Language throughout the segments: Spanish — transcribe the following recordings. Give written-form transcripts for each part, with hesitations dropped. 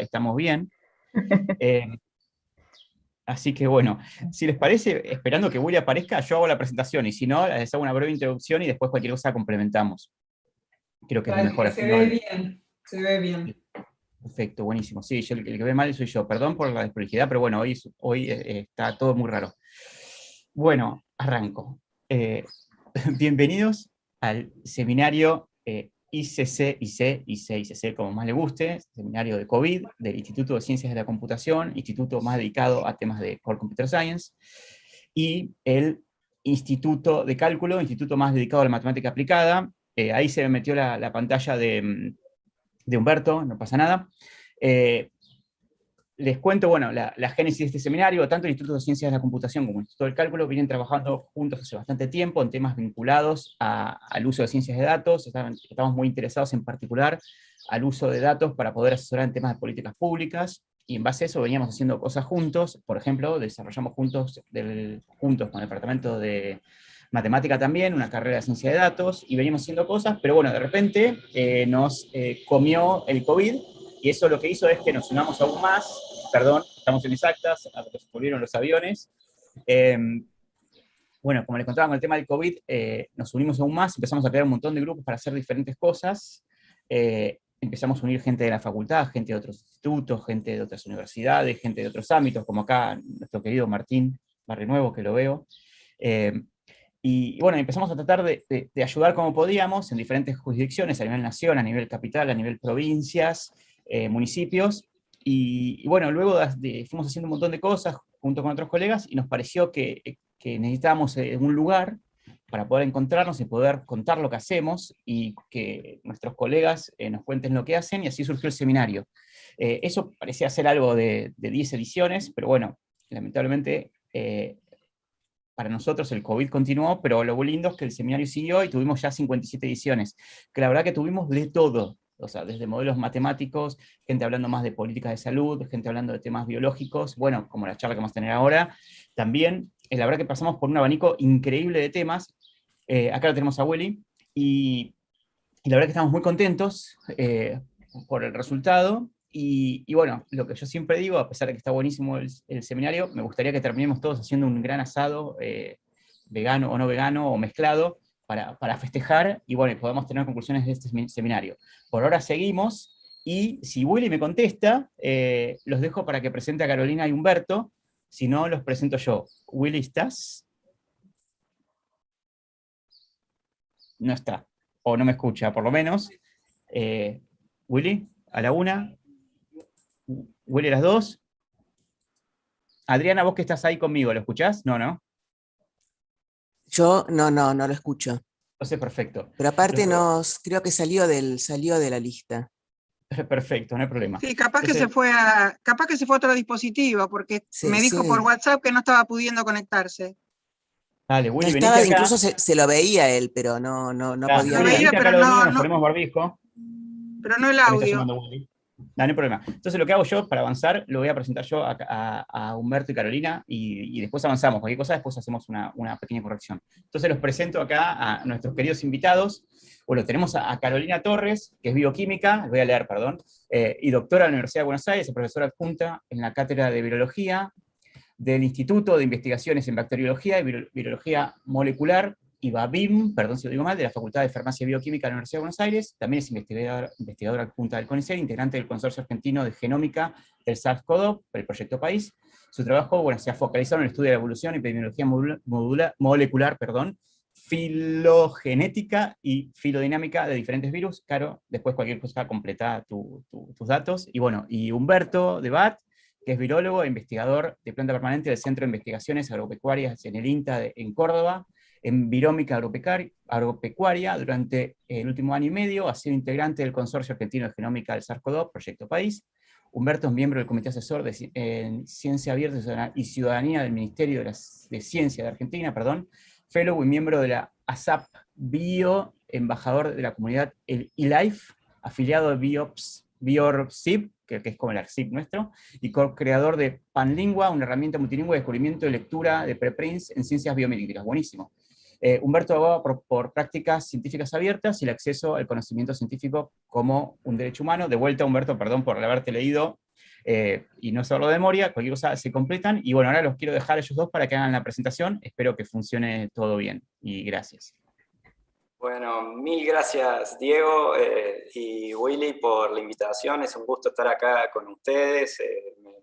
estamos bien. Eh, Así que bueno, si les parece, esperando que Willy aparezca, yo hago la presentación, y si no, les hago una breve introducción y después cualquier cosa complementamos. Creo que es lo mejor, Vale, así se no... ve bien, se ve bien. Perfecto, buenísimo. Sí, yo, el que ve mal soy yo. Perdón por la desprolijidad, pero bueno, hoy está todo muy raro. Bueno, arranco. Bienvenidos al seminario ICC, como más le guste, seminario de COVID del Instituto de Ciencias de la Computación, instituto más dedicado a temas de Core Computer Science, y el Instituto de Cálculo, instituto más dedicado a la matemática aplicada. Ahí se me metió la pantalla de Humberto, no pasa nada. Eh, Les cuento, bueno, la génesis de este seminario. Tanto el Instituto de Ciencias de la Computación como el Instituto del Cálculo vienen trabajando juntos hace bastante tiempo en temas vinculados al uso de ciencias de datos. Estamos muy interesados en particular al uso de datos para poder asesorar en temas de políticas públicas, y en base a eso veníamos haciendo cosas juntos. Por ejemplo, desarrollamos juntos con el Departamento de Matemática también una carrera de ciencia de datos, y veníamos haciendo cosas, pero bueno, de repente nos comió el COVID, y eso lo que hizo es que nos unamos aún más. Perdón, estamos en exactas, a lo que se volvieron los aviones. Eh, bueno, como les contaba con el tema del COVID, nos unimos aún más, empezamos a crear un montón de grupos para hacer diferentes cosas. Empezamos a unir gente de la facultad, gente de otros institutos, gente de otras universidades, gente de otros ámbitos, como acá nuestro querido Martín Barrenuevo, que lo veo. Eh, y bueno, empezamos a tratar de ayudar como podíamos en diferentes jurisdicciones, a nivel nación, a nivel capital, a nivel provincias, municipios. Y bueno, luego fuimos haciendo un montón de cosas junto con otros colegas, y nos pareció que necesitábamos un lugar para poder encontrarnos y poder contar lo que hacemos, y que nuestros colegas nos cuenten lo que hacen, y así surgió el seminario. Eso parecía ser algo de 10 ediciones, pero bueno, lamentablemente para nosotros el COVID continuó, pero lo lindo es que el seminario siguió y tuvimos ya 57 ediciones, que la verdad que tuvimos de todo. O sea, desde modelos matemáticos, gente hablando más de políticas de salud, gente hablando de temas biológicos, bueno, como la charla que vamos a tener ahora. También, la verdad que pasamos por un abanico increíble de temas. Acá lo tenemos a Willy, y la verdad que estamos muy contentos por el resultado. Y bueno, lo que yo siempre digo, a pesar de que está buenísimo el seminario, me gustaría que terminemos todos haciendo un gran asado, vegano o no vegano, o mezclado, para festejar, y bueno, podamos tener conclusiones de este seminario. Por ahora seguimos, y si Willy me contesta, los dejo para que presente a Carolina y Humberto. Si no, los presento yo. Willy, ¿estás? No está, o no me escucha, por lo menos. Willy, a la una. Willy, a las dos. Adriana, vos que estás ahí conmigo, ¿lo escuchás? No, no. Yo no lo escucho. Entonces, perfecto. Pero aparte creo que salió de la lista. Perfecto, no hay problema. Sí, capaz Entonces, que se fue a otro dispositivo, porque Sí, me dijo sí. por WhatsApp que no estaba pudiendo conectarse. dale, No Willy, venite estaba, acá. incluso se lo veía él, pero no Claro, podía Lo Willy, hablar. veía, venite acá pero al lado mío, nos ponemos barbijo. no el Que me está audio. llamando Willy. No hay problema. Entonces lo que hago yo para avanzar, lo voy a presentar yo a Humberto y Carolina, y después avanzamos. Cualquier cosa, después hacemos una pequeña corrección. Entonces los presento acá a nuestros queridos invitados. Bueno, tenemos a Carolina Torres, que es bioquímica, voy a leer, perdón, y doctora de la Universidad de Buenos Aires, es profesora adjunta en la Cátedra de Virología del Instituto de Investigaciones en Bacteriología y Virología Molecular, IBABIM, perdón si lo digo mal, de la Facultad de Farmacia y Bioquímica de la Universidad de Buenos Aires. También es investigadora adjunta del CONICET, integrante del Consorcio Argentino de Genómica del SARS-CoV-2, el Proyecto País. Su trabajo, bueno, se ha focalizado en el estudio de la evolución y epidemiología molecular, filogenética y filodinámica de diferentes virus. Caro, después cualquier cosa completa tus datos. Y bueno, y Humberto Debat, que es virólogo e investigador de planta permanente del Centro de Investigaciones Agropecuarias en el INTA en Córdoba, en virómica agropecuaria. Durante el último año y medio ha sido integrante del Consorcio Argentino de Genómica del SARS-CoV-2, Proyecto País. Humberto es miembro del Comité Asesor en Ciencia Abierta y Ciudadanía del Ministerio de Ciencia de Argentina, fellow y miembro de la ASAP Bio, embajador de la comunidad el eLife, afiliado de BioRCIP, que es como el ARCIP nuestro, y co-creador de Panlingua, una herramienta multilingüe de descubrimiento y lectura de preprints en ciencias biométricas. Buenísimo. Humberto aboga por prácticas científicas abiertas y el acceso al conocimiento científico como un derecho humano. De vuelta, Humberto, perdón por haberte leído. y no solo de memoria, cualquier cosa se completan, y bueno, ahora los quiero dejar a ellos dos para que hagan la presentación, espero que funcione todo bien, y gracias. Bueno, mil gracias Diego y Willy por la invitación, es un gusto estar acá con ustedes,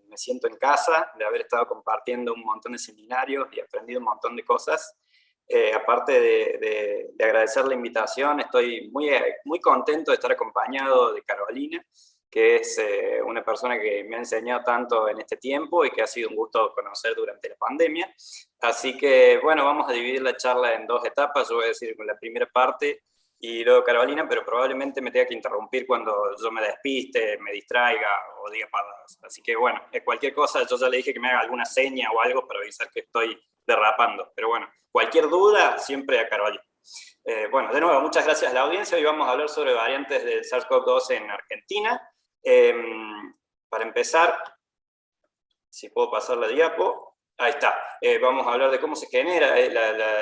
me siento en casa de haber estado compartiendo un montón de seminarios y aprendido un montón de cosas. Aparte de agradecer la invitación, estoy muy contento de estar acompañado de Carolina, que es una persona que me ha enseñado tanto en este tiempo y que ha sido un gusto conocer durante la pandemia. Así que, bueno, vamos a dividir la charla en dos etapas. Yo voy a decir la primera parte y luego Carolina, pero probablemente me tenga que interrumpir cuando yo me despiste, me distraiga o diga pavadas. Así que, bueno, cualquier cosa, yo ya le dije que me haga alguna seña o algo para avisar que estoy derrapando. Pero bueno, cualquier duda, siempre a Carolina. Bueno, de nuevo, muchas gracias a la audiencia. Hoy vamos a hablar sobre variantes del SARS-CoV-2 en Argentina. Para empezar, si puedo pasar la diapo, ahí está, vamos a hablar de cómo se genera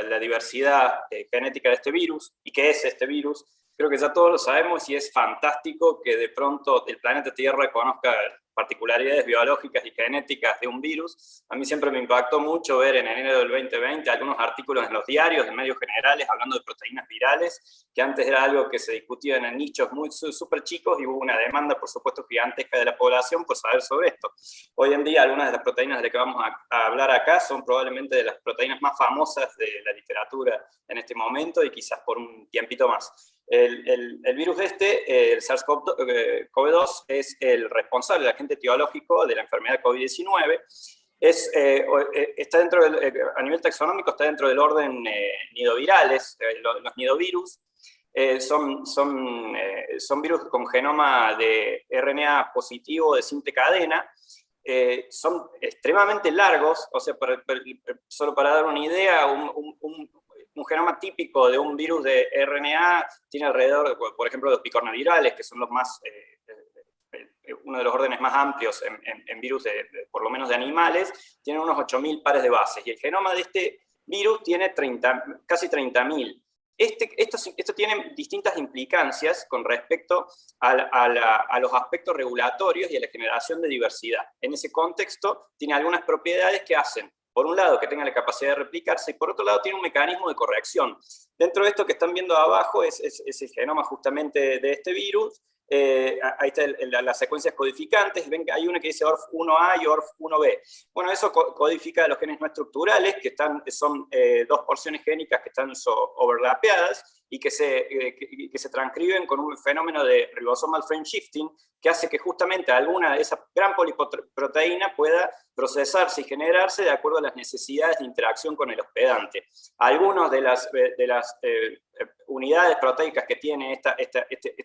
la diversidad genética de este virus, y qué es este virus. Creo que ya todos lo sabemos y es fantástico que de pronto el planeta Tierra conozca particularidades biológicas y genéticas de un virus. A mí siempre me impactó mucho ver en enero del 2020 algunos artículos en los diarios, en medios generales, hablando de proteínas virales, que antes era algo que se discutía en nichos muy súper chicos, y hubo una demanda, por supuesto, gigantesca de la población por saber sobre esto. Hoy en día, algunas de las proteínas de las que vamos a hablar acá son probablemente de las proteínas más famosas de la literatura en este momento, y quizás por un tiempito más. El virus el SARS-CoV-2, es el responsable, el agente etiológico de la enfermedad COVID-19. Está dentro a nivel taxonómico está dentro del orden nidovirales. Los nidovirus son virus con genoma de RNA positivo de simple cadena. Son extremadamente largos, o sea, solo para dar una idea, un genoma típico de un virus de RNA tiene alrededor, por ejemplo, los picornavirales, que son los más, uno de los órdenes más amplios en virus, por lo menos de animales, tienen unos 8.000 pares de bases, y el genoma de este virus tiene casi 30.000. Esto tiene distintas implicancias con respecto a los aspectos regulatorios y a la generación de diversidad. En ese contexto, tiene algunas propiedades que hacen, por un lado, que tenga la capacidad de replicarse, y por otro lado tiene un mecanismo de corrección. Dentro de esto que están viendo abajo es el genoma justamente de este virus. Ahí está las secuencias codificantes. Ven que hay una que dice ORF1A y ORF1B. Bueno, eso codifica los genes no estructurales, que son dos porciones génicas que están overlapeadas y que se transcriben con un fenómeno de ribosomal frame shifting, que hace que justamente alguna de esa gran poliproteína pueda procesarse y generarse de acuerdo a las necesidades de interacción con el hospedante. Algunas de las unidades proteicas que tiene esta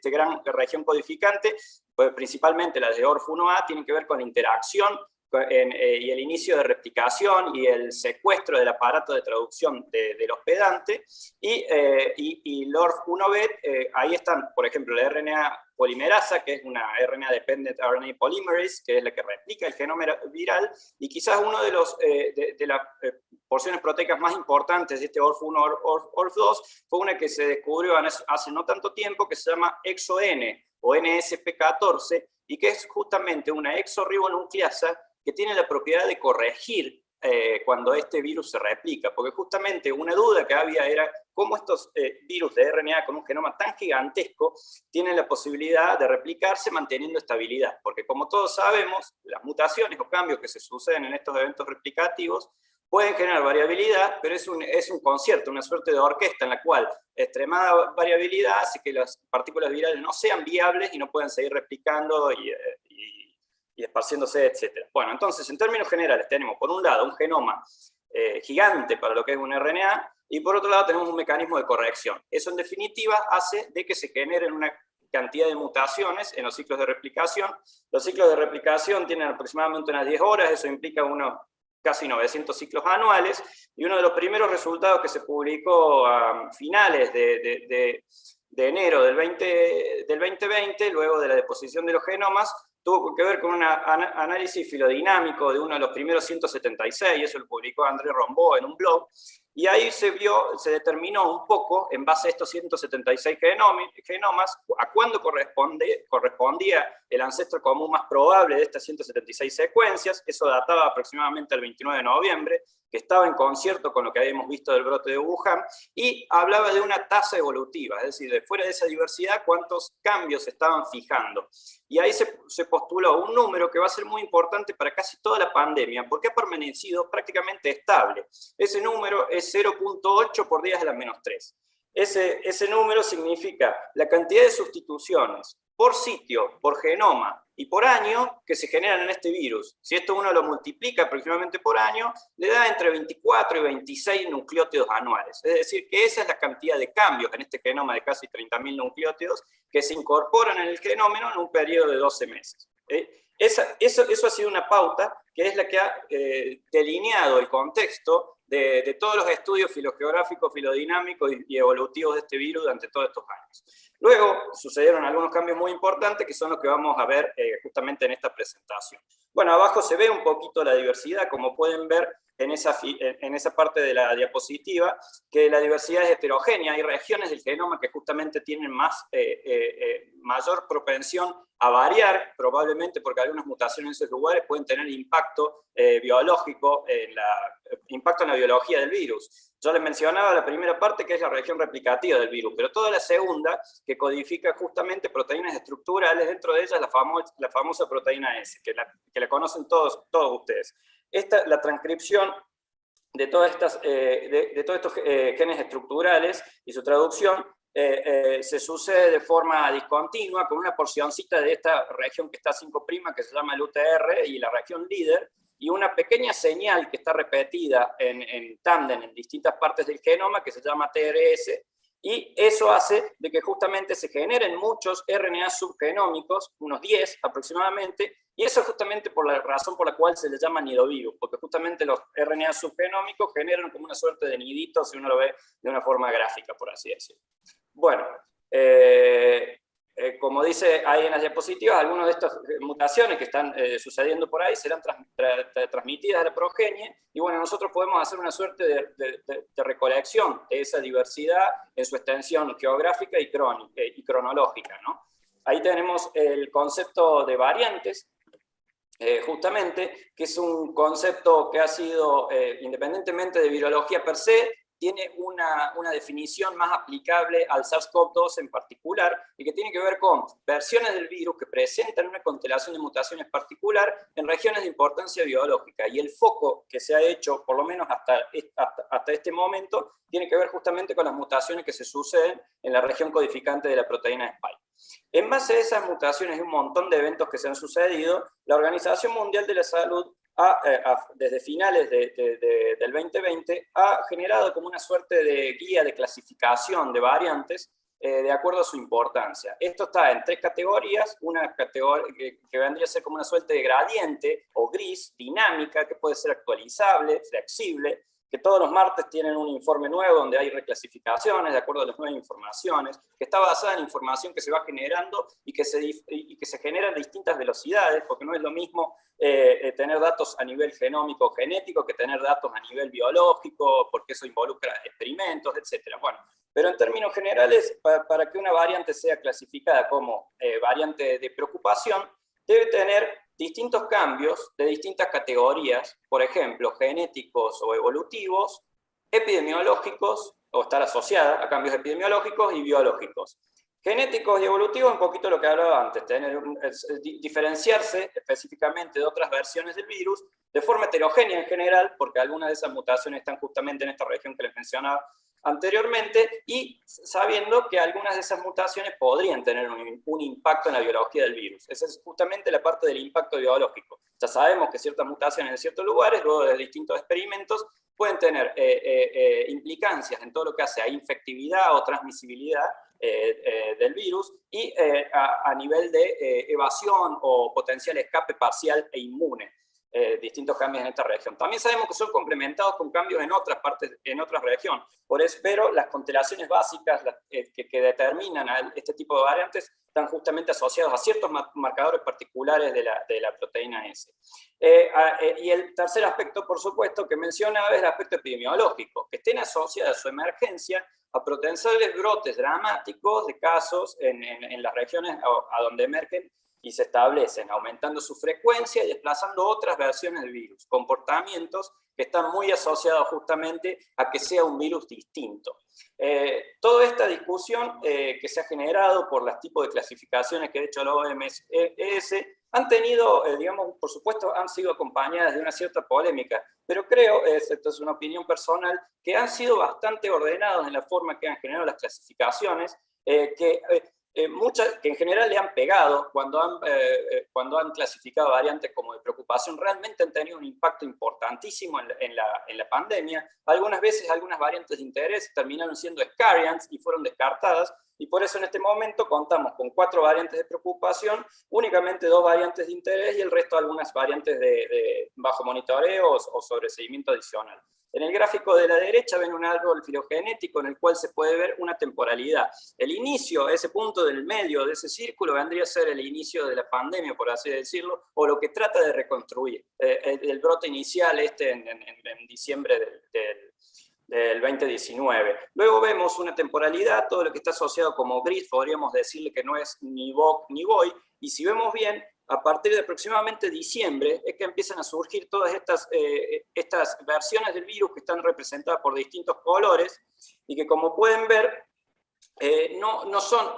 gran región codificante, pues principalmente las de ORF1A, tienen que ver con la interacción y el inicio de replicación y el secuestro del aparato de traducción del hospedante, y el ORF1B, ahí están, por ejemplo, la RNA polimerasa, que es una RNA-dependent RNA polymerase, que es la que replica el genoma viral, y quizás uno de las porciones proteicas más importantes de este ORF1 ORF2 fue una que se descubrió hace no tanto tiempo, que se llama EXO-N o NSP14, y que es justamente una exorribonucleasa que tiene la propiedad de corregir cuando este virus se replica, porque justamente una duda que había era cómo estos virus de RNA con un genoma tan gigantesco tienen la posibilidad de replicarse manteniendo estabilidad, porque como todos sabemos, las mutaciones o cambios que se suceden en estos eventos replicativos pueden generar variabilidad, pero es un concierto, una suerte de orquesta en la cual extremada variabilidad hace que las partículas virales no sean viables y no puedan seguir replicando y esparciéndose, etc. Bueno, entonces, en términos generales, tenemos por un lado un genoma gigante para lo que es un RNA, y por otro lado tenemos un mecanismo de corrección. Eso, en definitiva, hace de que se generen una cantidad de mutaciones en los ciclos de replicación. Los ciclos de replicación tienen aproximadamente unas 10 horas, eso implica unos casi 900 ciclos anuales, y uno de los primeros resultados que se publicó a finales de enero del 2020, luego de la deposición de los genomas, tuvo que ver con un análisis filodinámico de uno de los primeros 176, eso lo publicó André Rombaud en un blog, y ahí se determinó un poco, en base a estos 176 genomas, a cuándo correspondía el ancestro común más probable de estas 176 secuencias. Eso databa aproximadamente el 29 de noviembre, que estaba en concierto con lo que habíamos visto del brote de Wuhan, y hablaba de una tasa evolutiva, es decir, de fuera de esa diversidad, cuántos cambios se estaban fijando. Y ahí se postuló un número que va a ser muy importante para casi toda la pandemia, porque ha permanecido prácticamente estable. Ese número es 0.8 por 10 a la menos 3. Ese número significa la cantidad de sustituciones por sitio, por genoma y por año que se generan en este virus. Si esto uno lo multiplica aproximadamente por año, le da entre 24 y 26 nucleótidos anuales. Es decir, que esa es la cantidad de cambios en este genoma de casi 30.000 nucleótidos que se incorporan en el genoma en un periodo de 12 meses. Eso ha sido una pauta que es la que ha delineado el contexto de todos los estudios filogeográficos, filodinámicos y evolutivos de este virus durante todos estos años. Luego sucedieron algunos cambios muy importantes que son los que vamos a ver justamente en esta presentación. Bueno, abajo se ve un poquito la diversidad, como pueden ver en esa parte de la diapositiva, que la diversidad es heterogénea. Hay regiones del genoma que justamente tienen mayor propensión a variar, probablemente porque algunas mutaciones en esos lugares pueden tener impacto biológico, impacto en la biología del virus. Yo les mencionaba la primera parte, que es la región replicativa del virus, pero toda la segunda, que codifica justamente proteínas estructurales, dentro de ellas la famosa proteína S, que la conocen todos ustedes. La transcripción de todos estos genes estructurales y su traducción se sucede de forma discontinua con una porcioncita de esta región que está 5', que se llama el UTR, y la región líder, y una pequeña señal que está repetida en tándem en distintas partes del genoma que se llama TRS, y eso hace de que justamente se generen muchos RNA subgenómicos, unos 10 aproximadamente, y eso es justamente por la razón por la cual se les llama nidovirus, porque justamente los RNA subgenómicos generan como una suerte de nidito, si uno lo ve de una forma gráfica, por así decirlo. Bueno, como dice ahí en las diapositivas, algunas de estas mutaciones que están sucediendo por ahí serán transmitidas a la progenie, y bueno, nosotros podemos hacer una suerte de recolección de esa diversidad en su extensión geográfica y cronológica, ¿no? Ahí tenemos el concepto de variantes, justamente, que es un concepto que ha sido, independientemente de virología per se, tiene una definición más aplicable al SARS-CoV-2 en particular, y que tiene que ver con versiones del virus que presentan una constelación de mutaciones particular en regiones de importancia biológica. Y el foco que se ha hecho, por lo menos hasta este momento, tiene que ver justamente con las mutaciones que se suceden en la región codificante de la proteína Spike. En base a esas mutaciones y un montón de eventos que se han sucedido, la Organización Mundial de la Salud desde finales del 2020 ha generado como una suerte de guía de clasificación de variantes de acuerdo a su importancia. Esto está en 3 categorías, una categoría que vendría a ser como una suerte de gradiente o gris, dinámica, que puede ser actualizable, flexible, que todos los martes tienen un informe nuevo donde hay reclasificaciones de acuerdo a las nuevas informaciones, que está basada en información que se va generando y que se genera en distintas velocidades, porque no es lo mismo tener datos a nivel genómico o genético que tener datos a nivel biológico, porque eso involucra experimentos, etc. Bueno, pero en términos generales, para que una variante sea clasificada como variante de preocupación, debe tener distintos cambios de distintas categorías, por ejemplo, genéticos o evolutivos, epidemiológicos, o estar asociada a cambios epidemiológicos y biológicos. Genéticos y evolutivos, un poquito lo que hablaba antes, diferenciarse específicamente de otras versiones del virus, de forma heterogénea en general, porque algunas de esas mutaciones están justamente en esta región que les mencionaba anteriormente, y sabiendo que algunas de esas mutaciones podrían tener un impacto en la biología del virus. Esa es justamente la parte del impacto biológico. Ya sabemos que ciertas mutaciones en ciertos lugares, luego de distintos experimentos, pueden tener implicancias en todo lo que hace a infectividad o transmisibilidad del virus, y a nivel de evasión o potencial escape parcial e inmune. Distintos cambios en esta región. También sabemos que son complementados con cambios en otras partes, en otras regiones. Por eso, pero las constelaciones básicas que determinan a este tipo de variantes están justamente asociados a ciertos marcadores particulares de la proteína S. Y el tercer aspecto, por supuesto, que mencionaba es el aspecto epidemiológico, que estén asociadas a su emergencia a potenciales brotes dramáticos de casos en las regiones a donde emergen y se establecen aumentando su frecuencia y desplazando otras versiones del virus, comportamientos que están muy asociados justamente a que sea un virus distinto. Toda esta discusión que se ha generado por los tipos de clasificaciones que ha hecho la OMS han tenido, digamos, por supuesto, han sido acompañadas de una cierta polémica, pero creo, esto es una opinión personal, que han sido bastante ordenados en la forma que han generado las clasificaciones, que en general le han pegado cuando han clasificado variantes como de preocupación, realmente han tenido un impacto importantísimo en la pandemia. Algunas veces algunas variantes de interés terminaron siendo scariants y fueron descartadas, y por eso en este momento contamos con 4 variantes de preocupación, únicamente 2 variantes de interés y el resto algunas variantes de bajo monitoreo o sobreseguimiento adicional. En el gráfico de la derecha ven un árbol filogenético en el cual se puede ver una temporalidad. El inicio, ese punto del medio de ese círculo, vendría a ser el inicio de la pandemia, por así decirlo, o lo que trata de reconstruir. El brote inicial en diciembre del 2019. Luego vemos una temporalidad, todo lo que está asociado como gris, podríamos decirle que no es ni VOC ni VOI, y si vemos bien, a partir de aproximadamente diciembre es que empiezan a surgir todas estas versiones del virus que están representadas por distintos colores y que, como pueden ver, no son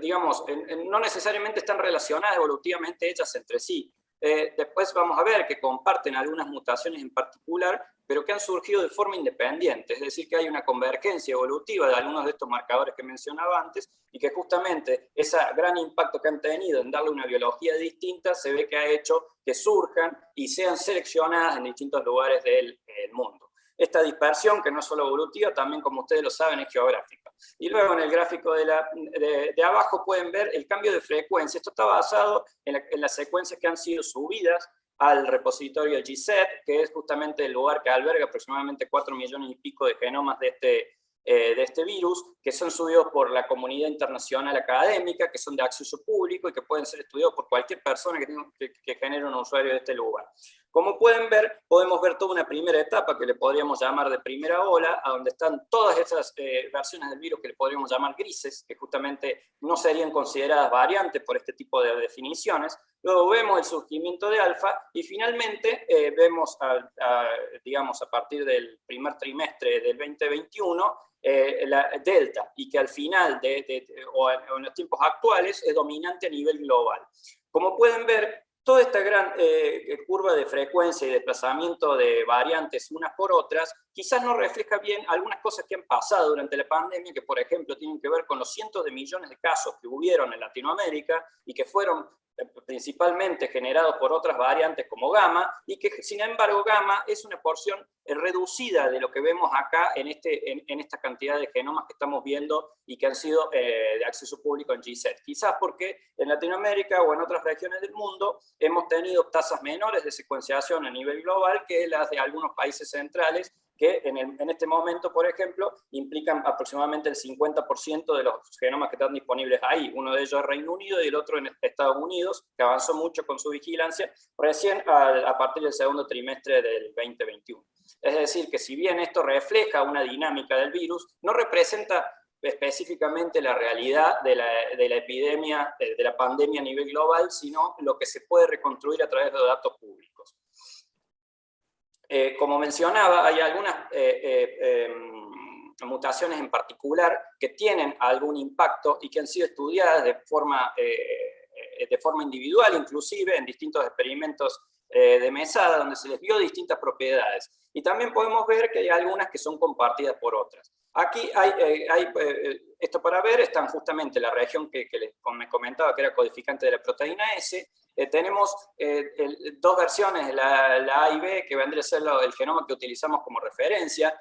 digamos, no necesariamente están relacionadas evolutivamente hechas entre sí. Después vamos a ver que comparten algunas mutaciones en particular, pero que han surgido de forma independiente, es decir, que hay una convergencia evolutiva de algunos de estos marcadores que mencionaba antes, y que justamente ese gran impacto que han tenido en darle una biología distinta se ve que ha hecho que surjan y sean seleccionadas en distintos lugares del mundo. Esta dispersión, que no es solo evolutiva, también, como ustedes lo saben, es geográfica. Y luego en el gráfico de abajo pueden ver el cambio de frecuencia. Esto está basado en las secuencias que han sido subidas al repositorio GSET, que es justamente el lugar que alberga aproximadamente 4 millones y pico de genomas de este virus, que son subidos por la comunidad internacional académica, que son de acceso público y que pueden ser estudiados por cualquier persona que genere un usuario de este lugar. Como pueden ver, podemos ver toda una primera etapa que le podríamos llamar de primera ola, a donde están todas esas versiones del virus que le podríamos llamar grises, que justamente no serían consideradas variantes por este tipo de definiciones. Luego vemos el surgimiento de alfa y finalmente vemos, digamos, a partir del primer trimestre del 2021, la delta, y que al final o en los tiempos actuales es dominante a nivel global. Como pueden ver, toda esta gran curva de frecuencia y desplazamiento de variantes unas por otras quizás no refleja bien algunas cosas que han pasado durante la pandemia, que por ejemplo tienen que ver con los cientos de millones de casos que hubieron en Latinoamérica y que fueron principalmente generados por otras variantes como gamma, y que sin embargo gamma es una porción reducida de lo que vemos acá en esta cantidad de genomas que estamos viendo y que han sido de acceso público en GSET. Quizás porque en Latinoamérica o en otras regiones del mundo hemos tenido tasas menores de secuenciación a nivel global que las de algunos países centrales, que en este momento, por ejemplo, implican aproximadamente el 50% de los genomas que están disponibles ahí. Uno de ellos es Reino Unido y el otro en Estados Unidos, que avanzó mucho con su vigilancia recién a partir del segundo trimestre del 2021. Es decir, que si bien esto refleja una dinámica del virus, no representa específicamente la realidad de la epidemia, de la pandemia a nivel global, sino lo que se puede reconstruir a través de datos públicos. Como mencionaba, hay algunas mutaciones en particular que tienen algún impacto y que han sido estudiadas de forma individual, inclusive en distintos experimentos de mesada, donde se les vio distintas propiedades. Y también podemos ver que hay algunas que son compartidas por otras. Aquí hay esto para ver, están justamente la región que me comentaba, que era codificante de la proteína S. Tenemos 2 versiones, la A y B, que vendría a ser el genoma que utilizamos como referencia.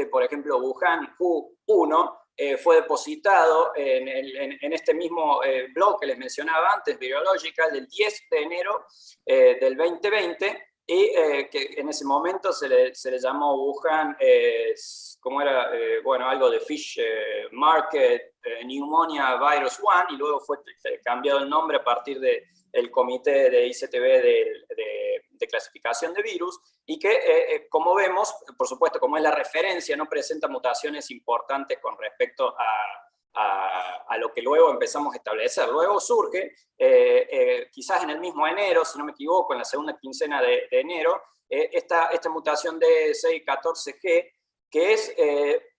Por ejemplo, Wuhan Hu1 fue depositado en este mismo blog que les mencionaba antes, Virological, del 10 de enero del 2020, y que en ese momento se le llamó Wuhan, ¿cómo era? Bueno, algo de Fish Market Pneumonia Virus 1, y luego fue cambiado el nombre a partir del comité de ICTV de clasificación de virus, y que, como vemos, por supuesto, como es la referencia, no presenta mutaciones importantes con respecto a lo que luego empezamos a establecer. Luego surge, quizás en el mismo enero, si no me equivoco, en la segunda quincena de enero, esta mutación de 614G, que es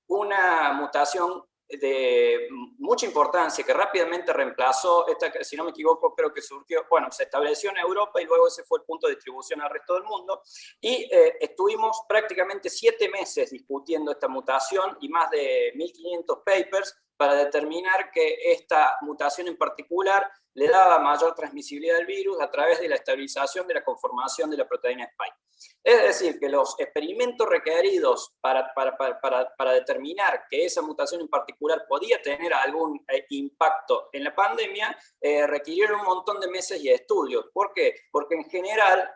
una mutación de mucha importancia, que rápidamente reemplazó, si no me equivoco, creo que surgió, bueno, se estableció en Europa y luego ese fue el punto de distribución al resto del mundo, y estuvimos prácticamente 7 meses discutiendo esta mutación y más de 1500 papers para determinar que esta mutación en particular le daba mayor transmisibilidad del virus a través de la estabilización de la conformación de la proteína spike. Es decir, que los experimentos requeridos para determinar que esa mutación en particular podía tener algún impacto en la pandemia requirieron un montón de meses y estudios. ¿Por qué? Porque en general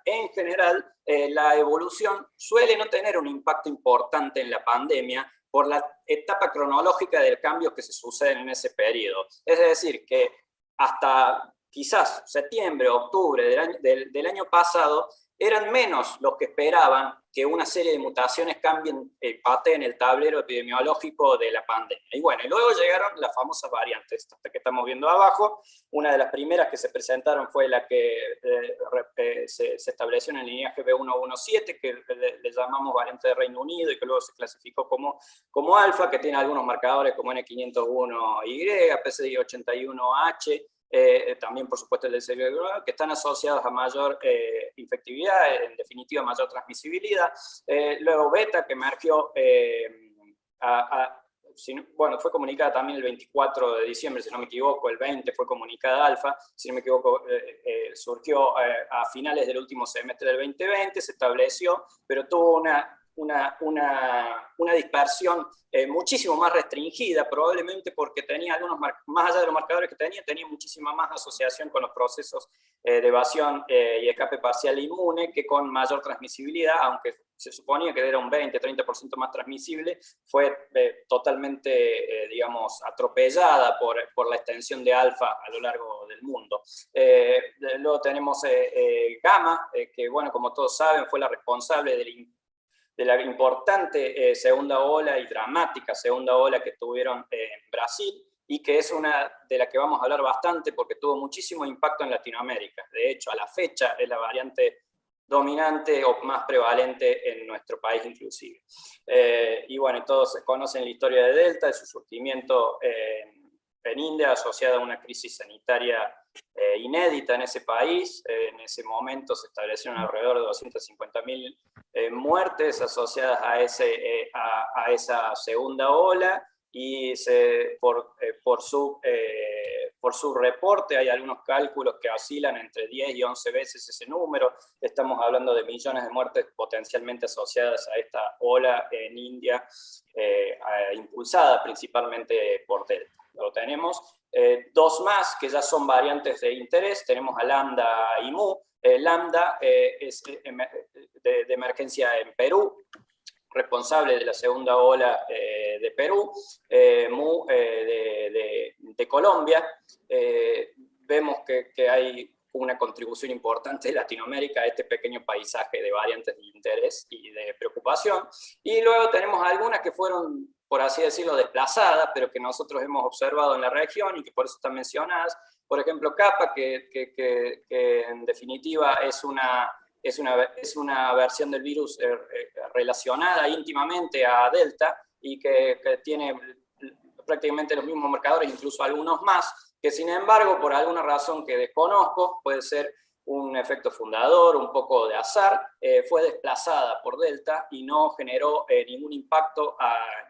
la evolución suele no tener un impacto importante en la pandemia por la etapa cronológica de cambios que se suceden en ese periodo. Es decir, que hasta quizás septiembre, octubre del año pasado, eran menos los que esperaban que una serie de mutaciones cambien, pateen el tablero epidemiológico de la pandemia. Y bueno, y luego llegaron las famosas variantes, hasta que estamos viendo abajo. Una de las primeras que se presentaron fue la que se estableció en el lineaje B117, que le llamamos variante de Reino Unido y que luego se clasificó como alfa, que tiene algunos marcadores como N501Y, PCI81H, también por supuesto el del que están asociados a mayor infectividad, en definitiva mayor transmisibilidad. Luego beta, que emergió, bueno, fue comunicada también el 24 de diciembre, si no me equivoco, el 20 fue comunicada alfa, si no me equivoco, surgió a finales del último semestre del 2020, se estableció, pero tuvo una dispersión muchísimo más restringida, probablemente porque tenía algunos, más allá de los marcadores que tenía muchísima más asociación con los procesos de evasión y escape parcial inmune que con mayor transmisibilidad, aunque se suponía que era un 20-30% más transmisible, fue totalmente, digamos, atropellada por la extensión de alfa a lo largo del mundo. Luego tenemos gamma, que bueno, como todos saben, fue la responsable de la importante segunda ola y dramática segunda ola que tuvieron en Brasil, y que es una de las que vamos a hablar bastante porque tuvo muchísimo impacto en Latinoamérica. De hecho, a la fecha es la variante dominante o más prevalente en nuestro país inclusive. Y bueno, todos conocen la historia de Delta, de su surgimiento en India, asociada a una crisis sanitaria inédita en ese país. En ese momento se establecieron alrededor de 250.000 muertes asociadas a esa segunda ola, y por su reporte hay algunos cálculos que oscilan entre 10 y 11 veces ese número. Estamos hablando de millones de muertes potencialmente asociadas a esta ola en India, impulsada principalmente por Delta. Lo tenemos. 2 más que ya son variantes de interés. Tenemos a Lambda y Mu. Lambda es de emergencia en Perú, responsable de la segunda ola de Perú. Mu de Colombia. Vemos que hay una contribución importante de Latinoamérica a este pequeño paisaje de variantes de interés y de preocupación. Y luego tenemos algunas que fueron, por así decirlo, desplazadas, pero que nosotros hemos observado en la región y que por eso están mencionadas. Por ejemplo, Kappa, que en definitiva es una versión del virus relacionada íntimamente a Delta y que tiene prácticamente los mismos marcadores, incluso algunos más, que sin embargo, por alguna razón que desconozco, puede ser un efecto fundador, un poco de azar, fue desplazada por Delta y no generó ningún impacto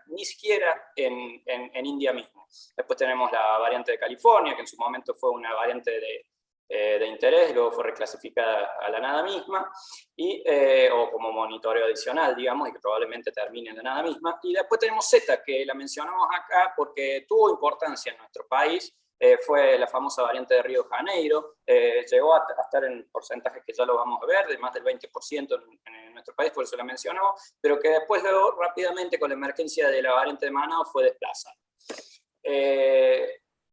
ni siquiera en India mismo. Después tenemos la variante de California, que en su momento fue una variante de interés, luego fue reclasificada a la nada misma, o como monitoreo adicional, digamos, y que probablemente termine en la nada misma. Y después tenemos Zeta, que la mencionamos acá porque tuvo importancia en nuestro país. Fue la famosa variante de Río de Janeiro, llegó a estar en porcentajes que ya lo vamos a ver, de más del 20% en nuestro país, por eso la mencionamos, pero que después luego rápidamente con la emergencia de la variante de Manaus fue desplazada.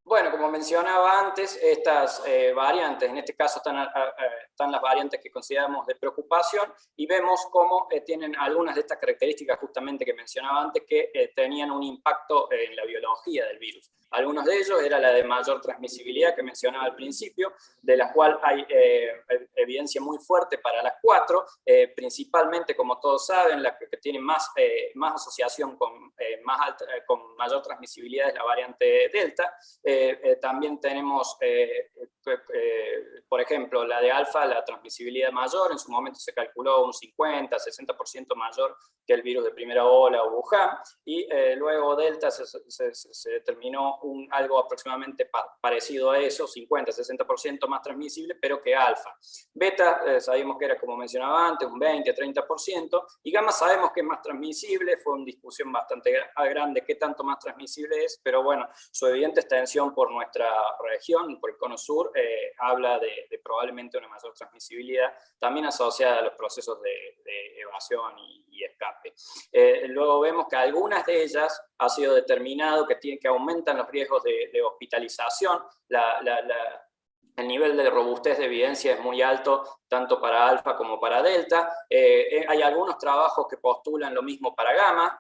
Bueno, como mencionaba antes, estas variantes, en este caso están las variantes que consideramos de preocupación, y vemos cómo tienen algunas de estas características justamente que mencionaba antes, que tenían un impacto en la biología del virus. Algunos de ellos era la de mayor transmisibilidad que mencionaba al principio, de la cual hay evidencia muy fuerte para las 4, principalmente, como todos saben, la que tiene más asociación con mayor transmisibilidad es la variante Delta. También tenemos, por ejemplo, la de Alfa, la transmisibilidad mayor, en su momento se calculó un 50-60% mayor que el virus de primera ola o Wuhan, y luego Delta se determinó algo aproximadamente parecido a eso, 50-60% más transmisible, pero que Alfa. Beta sabíamos que era, como mencionaba antes, un 20-30%, y Gamma sabemos que es más transmisible, fue una discusión bastante grande qué tanto más transmisible es, pero bueno, su evidente extensión por nuestra región, por el cono sur, habla de probablemente una mayor transmisibilidad, también asociada a los procesos de evasión y escape. Luego vemos que algunas de ellas ha sido determinado que aumentan los riesgos de hospitalización. El nivel de robustez de evidencia es muy alto, tanto para alfa como para delta. Hay algunos trabajos que postulan lo mismo para gamma,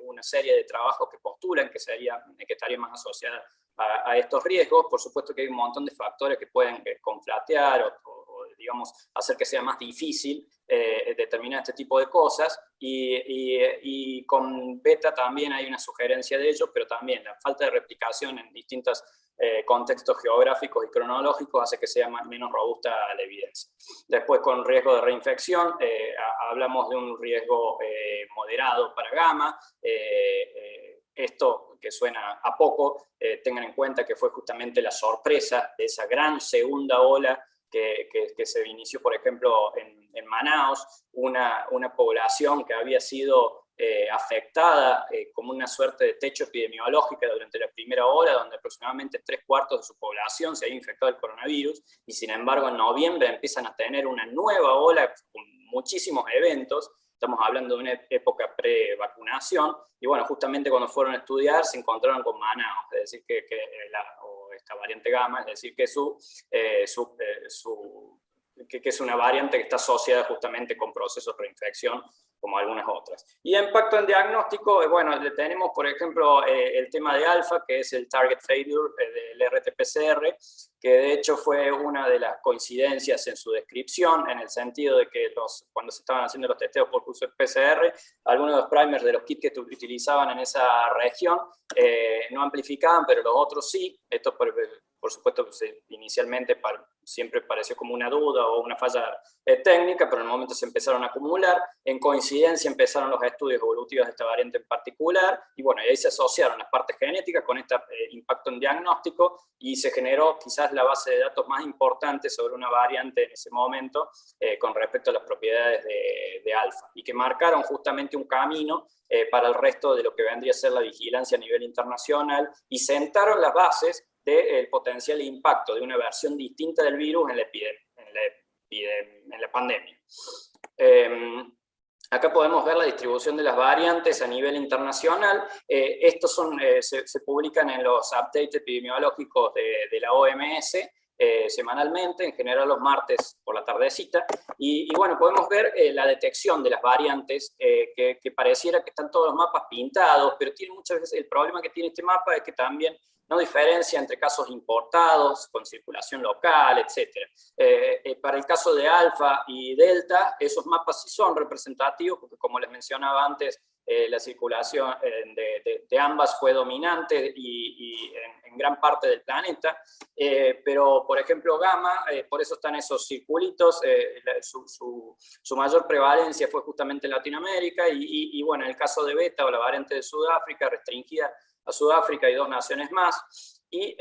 una serie de trabajos que postulan que estaría más asociada a estos riesgos. Por supuesto que hay un montón de factores que pueden conflatear o digamos, hacer que sea más difícil determinar este tipo de cosas, y con beta también hay una sugerencia de ello, pero también la falta de replicación en distintos contextos geográficos y cronológicos hace que sea menos robusta la evidencia. Después, con riesgo de reinfección, hablamos de un riesgo moderado para gamma. Esto, que suena a poco, tengan en cuenta que fue justamente la sorpresa de esa gran segunda ola que se inició, por ejemplo, en Manaos, una población que había sido afectada como una suerte de techo epidemiológica durante la primera ola, donde aproximadamente 3/4 de su población se había infectado del coronavirus, y sin embargo en noviembre empiezan a tener una nueva ola con muchísimos eventos. Estamos hablando de una época pre-vacunación, y bueno, justamente cuando fueron a estudiar se encontraron con Manaos, es decir, esta variante gamma, es decir, que es una variante que está asociada justamente con procesos de reinfección, como algunas otras. Y impacto en diagnóstico, bueno, tenemos, por ejemplo, el tema de alfa, que es el target failure del RT-PCR, que de hecho fue una de las coincidencias en su descripción, en el sentido de que cuando se estaban haciendo los testeos por uso de PCR, algunos de los primers de los kits que utilizaban en esa región no amplificaban, pero los otros sí. Esto por supuesto, inicialmente siempre pareció como una duda o una falla técnica, pero en el momento se empezaron a acumular. En coincidencia empezaron los estudios evolutivos de esta variante en particular, y bueno, y ahí se asociaron las partes genéticas con este impacto en diagnóstico, y se generó quizás la base de datos más importante sobre una variante en ese momento con respecto a las propiedades de alfa, y que marcaron justamente un camino para el resto de lo que vendría a ser la vigilancia a nivel internacional, y sentaron las bases del potencial impacto de una versión distinta del virus en la pandemia. Acá podemos ver la distribución de las variantes a nivel internacional. Estos se publican en los updates epidemiológicos de la OMS, semanalmente, en general los martes por la tardecita, y bueno, podemos ver la detección de las variantes, que pareciera que están todos los mapas pintados, pero tiene muchas veces, el problema que tiene este mapa es que también no diferencia entre casos importados, con circulación local, etc. Para el caso de alfa y delta, esos mapas sí son representativos, porque como les mencionaba antes, la circulación de ambas fue dominante y en gran parte del planeta, pero por ejemplo gamma, por eso están esos circulitos, su mayor prevalencia fue justamente en Latinoamérica, y bueno, en el caso de beta o la variante de Sudáfrica, restringida a Sudáfrica y 2 naciones más, y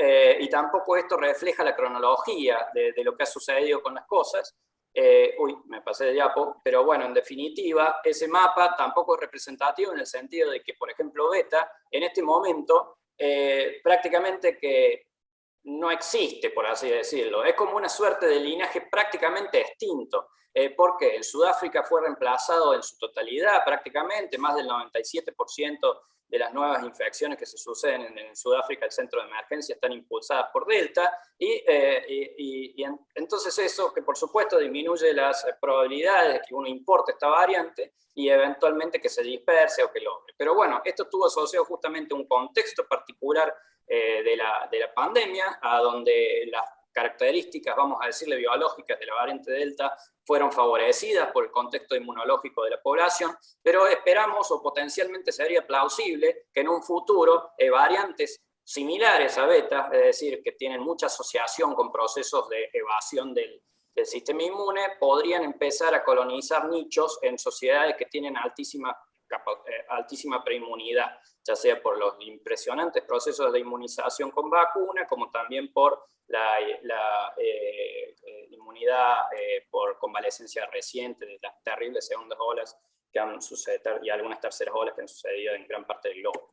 tampoco esto refleja la cronología de lo que ha sucedido con las cosas. Me pasé de diapo, pero bueno, en definitiva, ese mapa tampoco es representativo en el sentido de que, por ejemplo, beta, en este momento, prácticamente que no existe, por así decirlo. Es como una suerte de linaje prácticamente extinto, porque en Sudáfrica fue reemplazado en su totalidad, prácticamente, más del 97% de las nuevas infecciones que se suceden en Sudáfrica, el centro de emergencia, están impulsadas por Delta, y entonces eso, que por supuesto disminuye las probabilidades de que uno importe esta variante y eventualmente que se disperse o que logre. Pero bueno, esto estuvo asociado justamente a un contexto particular de la pandemia, a donde las características, vamos a decirle, biológicas de la variante Delta fueron favorecidas por el contexto inmunológico de la población, pero esperamos, o potencialmente sería plausible, que en un futuro variantes similares a beta, es decir, que tienen mucha asociación con procesos de evasión del sistema inmune, podrían empezar a colonizar nichos en sociedades que tienen altísima preinmunidad, ya sea por los impresionantes procesos de inmunización con vacuna, como también por la inmunidad por convalescencia reciente de las terribles segundas olas que han sucedido, y algunas terceras olas que han sucedido en gran parte del globo.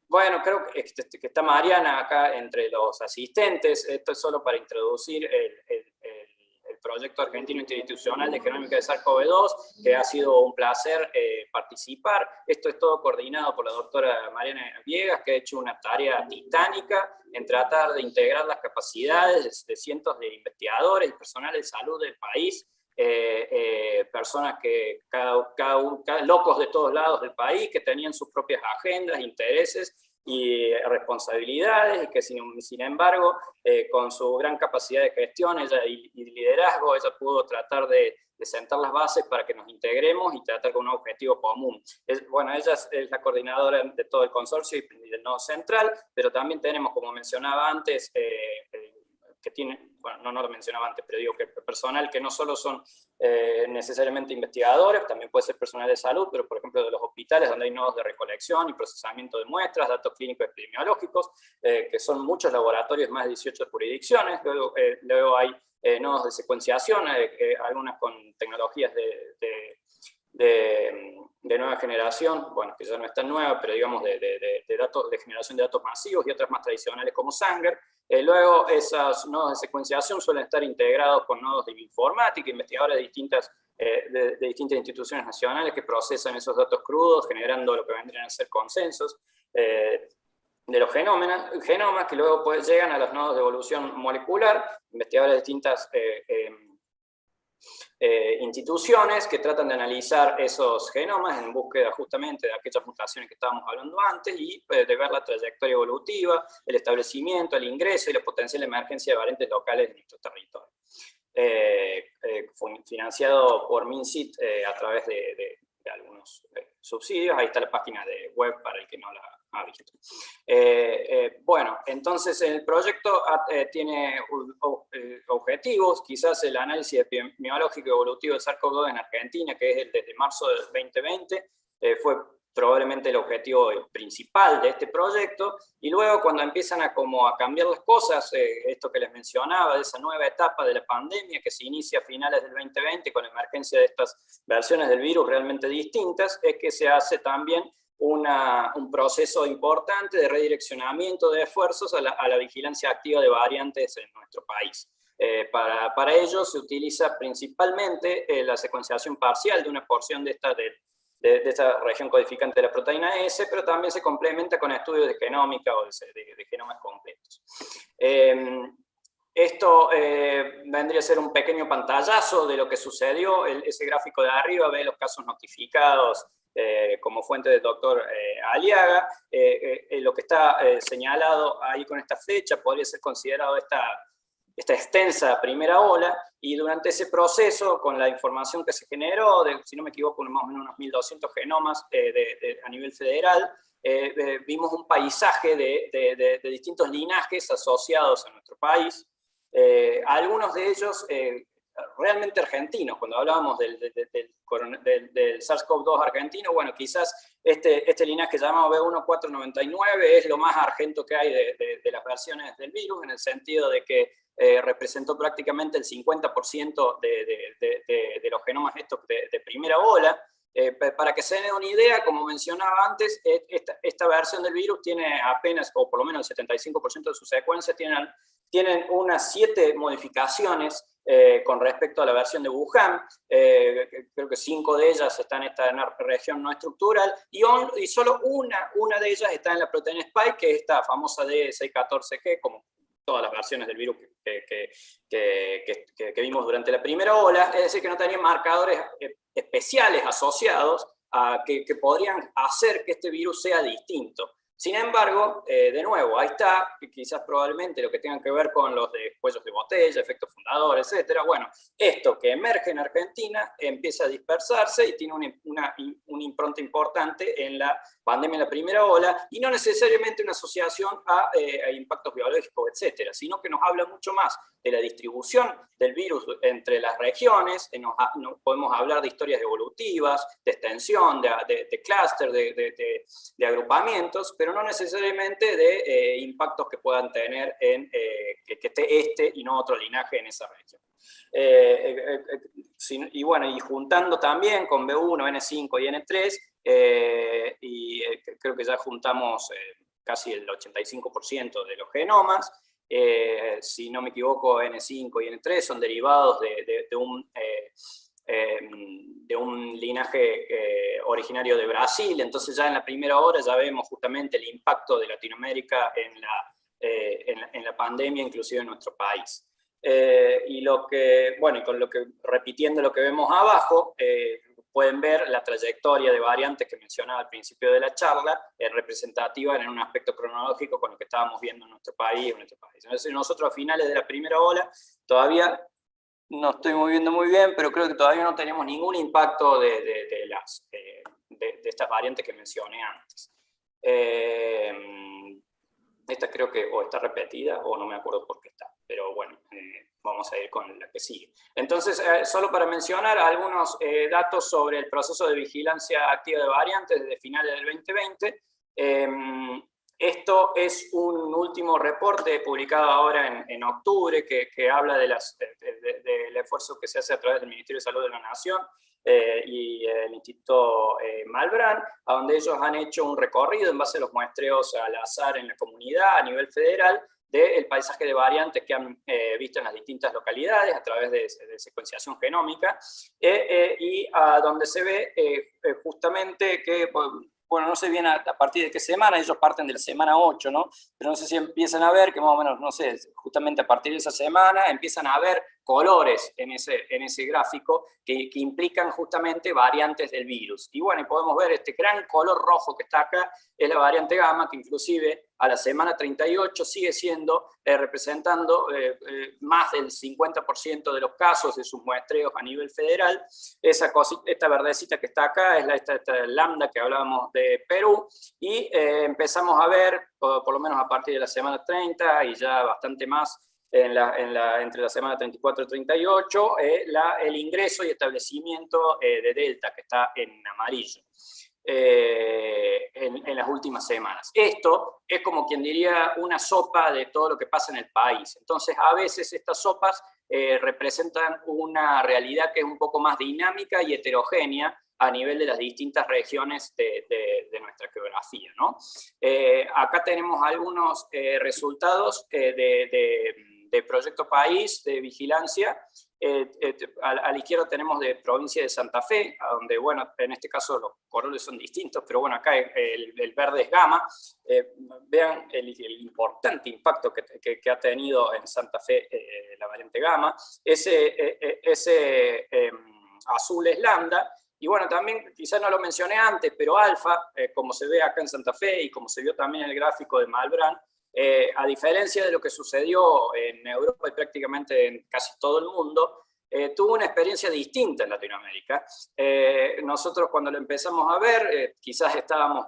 Bueno, creo que está Mariana acá entre los asistentes. Esto es solo para introducir el proyecto argentino institucional de genómica de SARS-CoV-2, que ha sido un placer participar. Esto es todo coordinado por la doctora Mariana Viegas, que ha hecho una tarea titánica en tratar de integrar las capacidades de cientos de investigadores y personal de salud del país, personas que locos de todos lados del país, que tenían sus propias agendas, intereses y responsabilidades, y que sin embargo, con su gran capacidad de gestión y liderazgo, ella pudo tratar de sentar las bases para que nos integremos y tratar con un objetivo común. Bueno, ella es la coordinadora de todo el consorcio y del nodo central, pero también tenemos, como mencionaba antes, que tiene, bueno, no lo mencionaba antes, pero digo que personal que no solo son necesariamente investigadores, también puede ser personal de salud, pero por ejemplo de los hospitales, donde hay nodos de recolección y procesamiento de muestras, datos clínicos epidemiológicos, que son muchos laboratorios, más de 18 jurisdicciones. Luego hay nodos de secuenciación, algunas con tecnologías de nueva generación, bueno, que ya no es tan nueva, pero digamos de generación de datos masivos, y otras más tradicionales como Sanger. Luego, esos nodos de secuenciación suelen estar integrados con nodos de bioinformática, investigadores de distintas instituciones nacionales que procesan esos datos crudos, generando lo que vendrían a ser consensos de los genomas, que luego llegan a los nodos de evolución molecular, investigadores de distintas instituciones que tratan de analizar esos genomas en búsqueda justamente de aquellas mutaciones que estábamos hablando antes, y de ver la trayectoria evolutiva, el establecimiento, el ingreso y la potencial emergencia de variantes locales en nuestro territorio. Financiado por MinSit a través de algunos subsidios. Ahí está la página de web para el que no la ha visto. Bueno, entonces el proyecto tiene objetivos, quizás el análisis epidemiológico evolutivo de SARS-CoV-2 en Argentina, que es el desde marzo del 2020, fue probablemente el objetivo principal de este proyecto, y luego cuando empiezan a cambiar las cosas, esto que les mencionaba, de esa nueva etapa de la pandemia que se inicia a finales del 2020 con la emergencia de estas versiones del virus realmente distintas, es que se hace también un proceso importante de redireccionamiento de esfuerzos a la vigilancia activa de variantes en nuestro país. Para ello se utiliza principalmente la secuenciación parcial de una porción de esta región codificante de la proteína S, pero también se complementa con estudios de genómica o de genomas completos. Esto vendría a ser un pequeño pantallazo de lo que sucedió. Ese gráfico de arriba ve los casos notificados como fuente del doctor Aliaga. Lo que está señalado ahí con esta flecha podría ser considerado esta extensa primera ola, y durante ese proceso, con la información que se generó, si no me equivoco, más o menos unos 1.200 genomas a nivel federal, vimos un paisaje de distintos linajes asociados a nuestro país, algunos de ellos realmente argentinos. Cuando hablábamos del SARS-CoV-2 argentino, bueno, quizás este linaje llamado B1499 es lo más argento que hay de las versiones del virus, en el sentido de que representó prácticamente el 50% de los genomas estos de primera ola. Para que se den una idea, como mencionaba antes, esta versión del virus tiene apenas, o por lo menos el 75% de sus secuencias tienen unas 7 modificaciones con respecto a la versión de Wuhan. Creo que 5 de ellas están en esta región no estructural, y solo una de ellas está en la proteína Spike, que es esta famosa D614G, como todas las versiones del virus que vimos durante la primera ola, es decir, que no tenían marcadores especiales asociados que podrían hacer que este virus sea distinto. Sin embargo, de nuevo, ahí está, quizás probablemente lo que tenga que ver con los de cuellos de botella, efecto fundador, etc. Bueno, esto que emerge en Argentina empieza a dispersarse y tiene una impronta importante en la pandemia en la primera ola, y no necesariamente una asociación a impactos biológicos, etc., sino que nos habla mucho más de la distribución del virus entre las regiones, podemos hablar de historias evolutivas, de extensión, de clúster, de agrupamientos, pero no necesariamente de impactos que puedan tener en que esté este y no otro linaje en esa región. Y bueno, y juntando también con B1, N5 y N3, creo que ya juntamos casi el 85% de los genomas. Si no me equivoco, N5 y N3 son derivados de un linaje originario de Brasil. Entonces ya en la primera hora ya vemos justamente el impacto de Latinoamérica en la pandemia, inclusive en nuestro país. Y repitiendo lo que vemos abajo, pueden ver la trayectoria de variantes que mencionaba al principio de la charla, representativa en un aspecto cronológico con lo que estábamos viendo en nuestro país. Entonces nosotros a finales de la primera ola, todavía no estoy viendo muy bien, pero creo que todavía no tenemos ningún impacto de estas variantes que mencioné antes. Esta creo que o está repetida o no me acuerdo por qué está, pero bueno, vamos a ir con la que sigue. Entonces, solo para mencionar algunos datos sobre el proceso de vigilancia activa de variantes desde finales del 2020. Esto es un último reporte publicado ahora en octubre que habla del esfuerzo que se hace a través del Ministerio de Salud de la Nación y el Instituto Malbrán, a donde ellos han hecho un recorrido en base a los muestreos al azar en la comunidad a nivel federal del paisaje de variantes que han visto en las distintas localidades a través de secuenciación genómica, y a donde se ve justamente que, bueno, no sé bien a partir de qué semana, ellos parten de la semana 8, ¿no? Pero no sé si empiezan a ver que más o menos, no sé, justamente a partir de esa semana empiezan a ver colores en ese gráfico que implican justamente variantes del virus. Y bueno, podemos ver este gran color rojo que está acá, es la variante gamma, que inclusive a la semana 38 sigue siendo, representando más del 50% de los casos de sus muestreos a nivel federal. Esta verdecita que está acá es esta lambda que hablábamos de Perú, y empezamos a ver, por lo menos a partir de la semana 30 y ya bastante más, entre la semana 34 y 38, el ingreso y establecimiento de Delta, que está en amarillo, en las últimas semanas. Esto es como quien diría una sopa de todo lo que pasa en el país. Entonces, a veces estas sopas representan una realidad que es un poco más dinámica y heterogénea a nivel de las distintas regiones de nuestra geografía, ¿no? Acá tenemos algunos resultados de Proyecto País, de vigilancia. A la izquierda tenemos de provincia de Santa Fe, a donde, bueno, en este caso los colores son distintos, pero bueno, acá el verde es gamma. Vean el importante impacto que ha tenido en Santa Fe la variante gamma. Ese azul es lambda. Y bueno, también, quizás no lo mencioné antes, pero alfa, como se ve acá en Santa Fe y como se vio también en el gráfico de Malbrán, a diferencia de lo que sucedió en Europa y prácticamente en casi todo el mundo, tuvo una experiencia distinta en Latinoamérica. Nosotros cuando lo empezamos a ver, quizás estábamos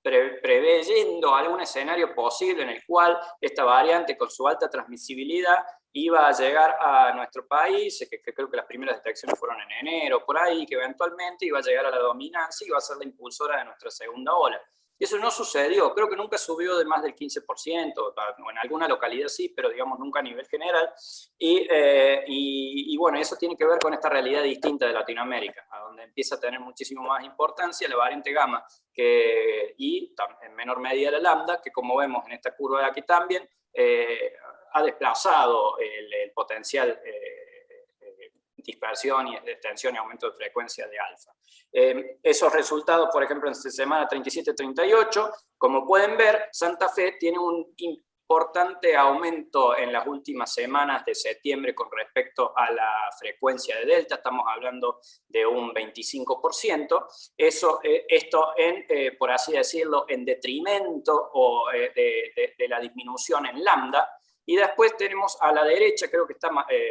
preveyendo algún escenario posible en el cual esta variante con su alta transmisibilidad iba a llegar a nuestro país, que creo que las primeras detecciones fueron en enero, por ahí, que eventualmente iba a llegar a la dominancia y iba a ser la impulsora de nuestra segunda ola. Y eso no sucedió, creo que nunca subió de más del 15%, en alguna localidad sí, pero digamos nunca a nivel general. Y bueno, eso tiene que ver con esta realidad distinta de Latinoamérica, a donde empieza a tener muchísimo más importancia la variante gamma, y en menor medida la lambda, que como vemos en esta curva de aquí también, ha desplazado el potencial dispersión y extensión y aumento de frecuencia de alfa. Esos resultados, por ejemplo, en semana 37-38, como pueden ver, Santa Fe tiene un importante aumento en las últimas semanas de septiembre con respecto a la frecuencia de Delta, estamos hablando de un 25%, esto por así decirlo, en detrimento de la disminución en lambda. Y después tenemos a la derecha, creo que está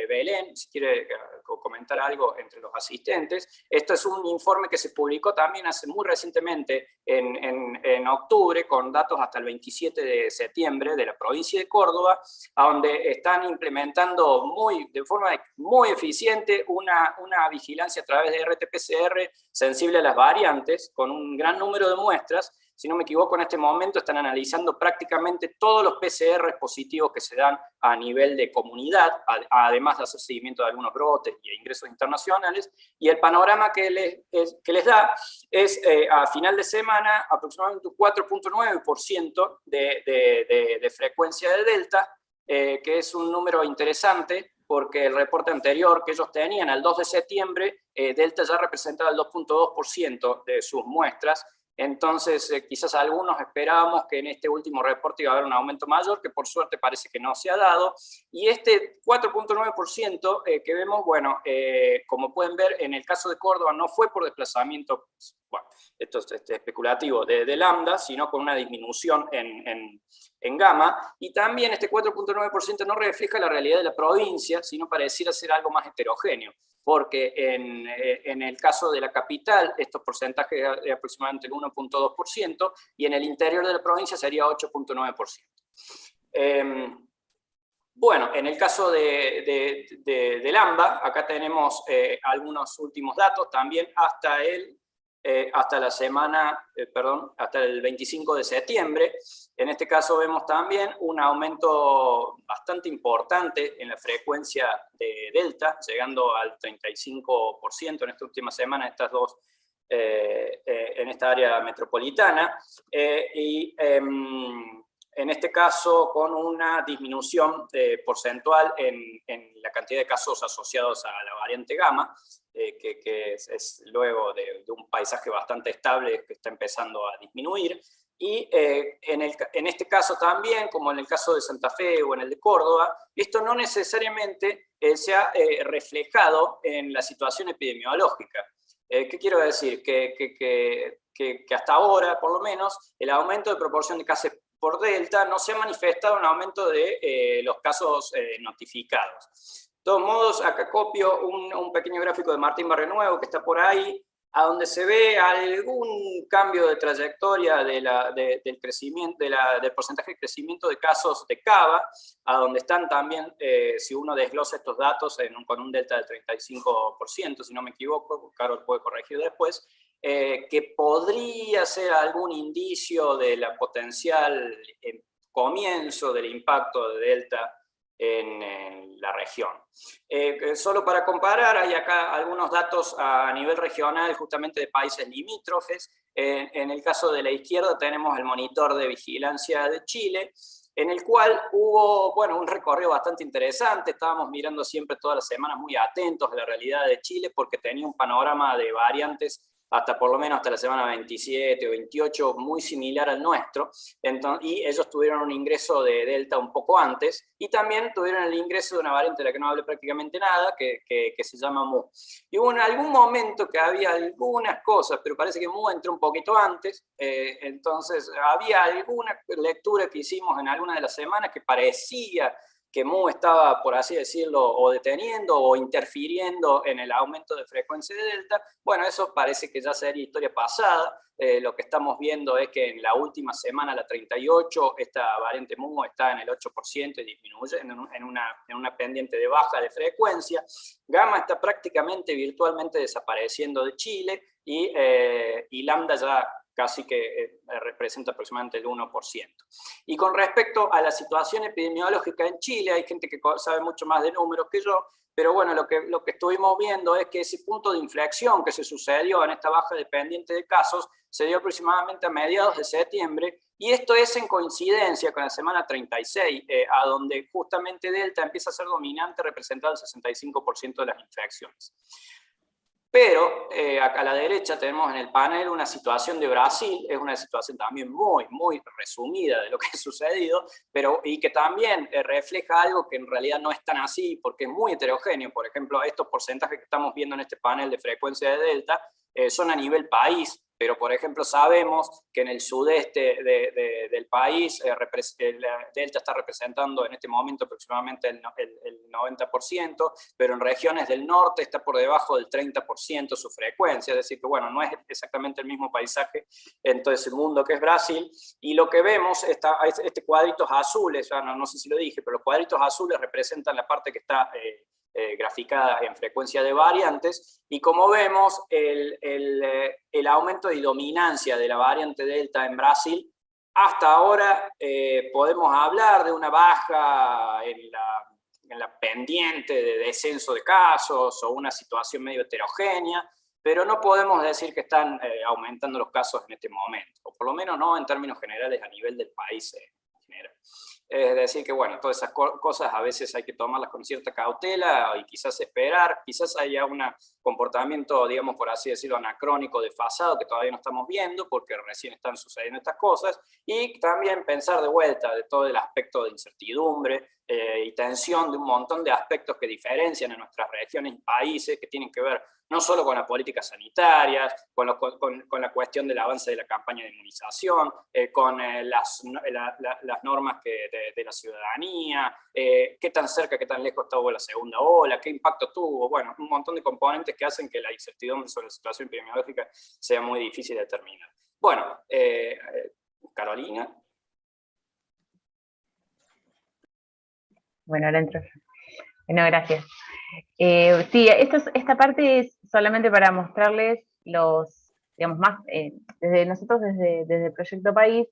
Belén, si quiere comentar algo entre los asistentes. Esto es un informe que se publicó también muy recientemente, en octubre, con datos hasta el 27 de septiembre de la provincia de Córdoba, donde están implementando de forma muy eficiente una vigilancia a través de RT-PCR sensible a las variantes, con un gran número de muestras. Si no me equivoco, en este momento están analizando prácticamente todos los PCR positivos que se dan a nivel de comunidad, además de hacer seguimiento de algunos brotes y ingresos internacionales, y el panorama que les da es, a final de semana, aproximadamente un 4.9% de frecuencia de Delta, que es un número interesante, porque el reporte anterior que ellos tenían, al 2 de septiembre, Delta ya representaba el 2.2% de sus muestras. Entonces, quizás algunos esperábamos que en este último reporte iba a haber un aumento mayor, que por suerte parece que no se ha dado. Y este 4.9% que vemos, bueno, como pueden ver, en el caso de Córdoba no fue por desplazamiento, bueno, esto es especulativo, de lambda, sino con una disminución en gamma. Y también este 4.9% no refleja la realidad de la provincia, sino pareciera ser algo más heterogéneo, porque en el caso de la capital estos porcentajes de aproximadamente el 1.2%, y en el interior de la provincia sería 8.9%. Bueno, en el caso del AMBA, acá tenemos algunos últimos datos, también hasta el 25 de septiembre. En este caso vemos también un aumento bastante importante en la frecuencia de Delta, llegando al 35% en esta última semana, en esta área metropolitana, en este caso con una disminución porcentual en la cantidad de casos asociados a la variante gamma, que es luego de un paisaje bastante estable que está empezando a disminuir. Y en este caso también, como en el caso de Santa Fe o en el de Córdoba, esto no necesariamente se ha reflejado en la situación epidemiológica. ¿Qué quiero decir? Que hasta ahora, por lo menos, el aumento de proporción de casos por Delta no se ha manifestado en aumento de los casos notificados. De todos modos, acá copio un pequeño gráfico de Martín Barrionuevo que está por ahí, a donde se ve algún cambio de trayectoria del crecimiento, del porcentaje de crecimiento de casos de Cava, a donde están también, si uno desglosa estos datos, con un delta del 35%, si no me equivoco, Carol puede corregir después, que podría ser algún indicio de la potencial comienzo del impacto de Delta en la región. Solo para comparar, hay acá algunos datos a nivel regional, justamente de países limítrofes. En el caso de la izquierda tenemos el monitor de vigilancia de Chile, en el cual hubo, bueno, un recorrido bastante interesante. Estábamos mirando siempre todas las semanas muy atentos a la realidad de Chile, porque tenía un panorama de variantes por lo menos hasta la semana 27 o 28, muy similar al nuestro. Y ellos tuvieron un ingreso de Delta un poco antes, y también tuvieron el ingreso de una variante de la que no hablé prácticamente nada, que se llama Mu. Y hubo en algún momento que había algunas cosas, pero parece que Mu entró un poquito antes, entonces había alguna lectura que hicimos en alguna de las semanas que parecía que Mu estaba, por así decirlo, o deteniendo o interfiriendo en el aumento de frecuencia de Delta. Bueno, eso parece que ya sería historia pasada. Lo que estamos viendo es que en la última semana, la 38, esta variante Mu está en el 8% y disminuye en una pendiente de baja de frecuencia. Gamma está prácticamente virtualmente desapareciendo de Chile, y Lambda ya casi que representa aproximadamente el 1%. Y con respecto a la situación epidemiológica en Chile, hay gente que sabe mucho más de números que yo, pero bueno, lo que estuvimos viendo es que ese punto de inflexión que se sucedió en esta baja dependiente de casos se dio aproximadamente a mediados de septiembre, y esto es en coincidencia con la semana 36, a donde justamente Delta empieza a ser dominante, representando el 65% de las infecciones. Pero acá a la derecha tenemos en el panel una situación de Brasil, es una situación también muy, muy resumida de lo que ha sucedido, pero, y que también refleja algo que en realidad no es tan así, porque es muy heterogéneo. Por ejemplo, estos porcentajes que estamos viendo en este panel de frecuencia de delta son a nivel país, pero por ejemplo sabemos que en el sudeste del país el delta está representando en este momento aproximadamente el 90%, pero en regiones del norte está por debajo del 30% su frecuencia, es decir que bueno, no es exactamente el mismo paisaje en todo ese mundo que es Brasil, y lo que vemos, este cuadritos azules, no sé si lo dije, pero los cuadritos azules representan la parte que está graficada en frecuencia de variantes, y como vemos, el aumento de dominancia de la variante Delta en Brasil, hasta ahora podemos hablar de una baja en la pendiente de descenso de casos, o una situación medio heterogénea, pero no podemos decir que están aumentando los casos en este momento, o por lo menos no en términos generales a nivel del país en general. Es decir que, bueno, todas esas cosas a veces hay que tomarlas con cierta cautela y quizás esperar, quizás haya un comportamiento, digamos, por así decirlo, anacrónico, desfasado, que todavía no estamos viendo porque recién están sucediendo estas cosas, y también pensar de vuelta de todo el aspecto de incertidumbre y tensión de un montón de aspectos que diferencian a nuestras regiones y países, que tienen que ver no solo con las políticas sanitarias, con la cuestión del avance de la campaña de inmunización, con las normas de la ciudadanía, qué tan cerca, qué tan lejos estuvo la segunda ola, qué impacto tuvo, bueno, un montón de componentes que hacen que la incertidumbre sobre la situación epidemiológica sea muy difícil de determinar. Bueno, Carolina. Bueno, ahora entro yo. Bueno, gracias. Sí, esta parte es solamente para mostrarles los, digamos, más, desde nosotros, desde el Proyecto País,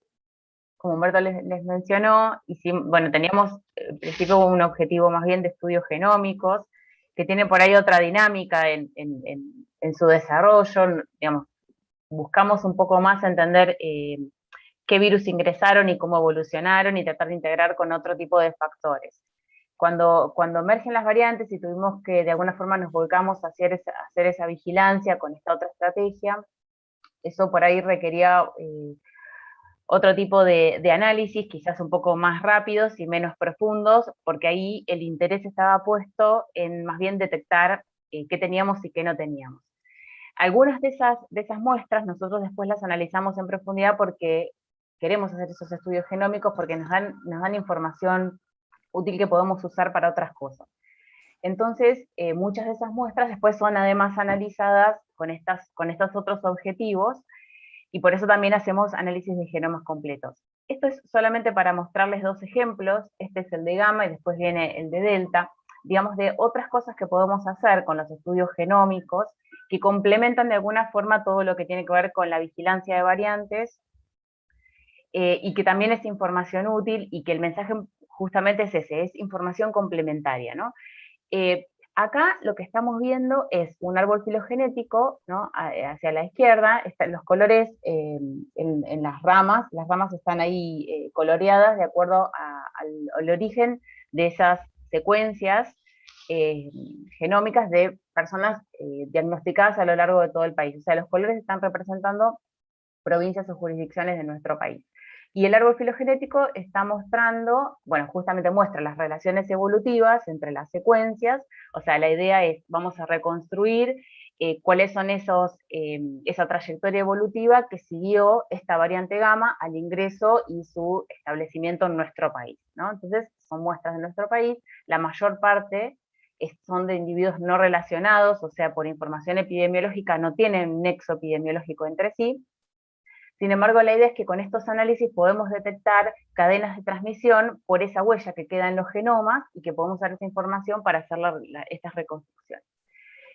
como Humberto les mencionó, bueno, teníamos en principio un objetivo más bien de estudios genómicos, que tiene por ahí otra dinámica en su desarrollo, digamos, buscamos un poco más entender qué virus ingresaron y cómo evolucionaron, y tratar de integrar con otro tipo de factores. Cuando emergen las variantes y tuvimos que de alguna forma nos volcamos a hacer esa vigilancia con esta otra estrategia, eso por ahí requería otro tipo de análisis, quizás un poco más rápidos y menos profundos, porque ahí el interés estaba puesto en más bien detectar qué teníamos y qué no teníamos. Algunas de esas muestras nosotros después las analizamos en profundidad porque queremos hacer esos estudios genómicos, porque nos dan información útil que podemos usar para otras cosas. Entonces, muchas de esas muestras después son además analizadas con estos otros objetivos, y por eso también hacemos análisis de genomas completos. Esto es solamente para mostrarles dos ejemplos, este es el de gamma y después viene el de delta, digamos, de otras cosas que podemos hacer con los estudios genómicos, que complementan de alguna forma todo lo que tiene que ver con la vigilancia de variantes, y que también es información útil, y que el mensaje justamente es ese, es información complementaria, ¿no? Acá lo que estamos viendo es un árbol filogenético, ¿no? Hacia la izquierda, están los colores en las ramas están ahí coloreadas de acuerdo al origen de esas secuencias genómicas de personas diagnosticadas a lo largo de todo el país. O sea, los colores están representando provincias o jurisdicciones de nuestro país. Y el árbol filogenético está mostrando, bueno, justamente muestra las relaciones evolutivas entre las secuencias, o sea, la idea es, vamos a reconstruir cuáles son esa trayectoria evolutiva que siguió esta variante gamma al ingreso y su establecimiento en nuestro país, ¿no? Entonces, son muestras de nuestro país, la mayor parte son de individuos no relacionados, o sea, por información epidemiológica no tienen nexo epidemiológico entre sí. Sin embargo, la idea es que con estos análisis podemos detectar cadenas de transmisión por esa huella que queda en los genomas, y que podemos usar esa información para hacer estas reconstrucciones.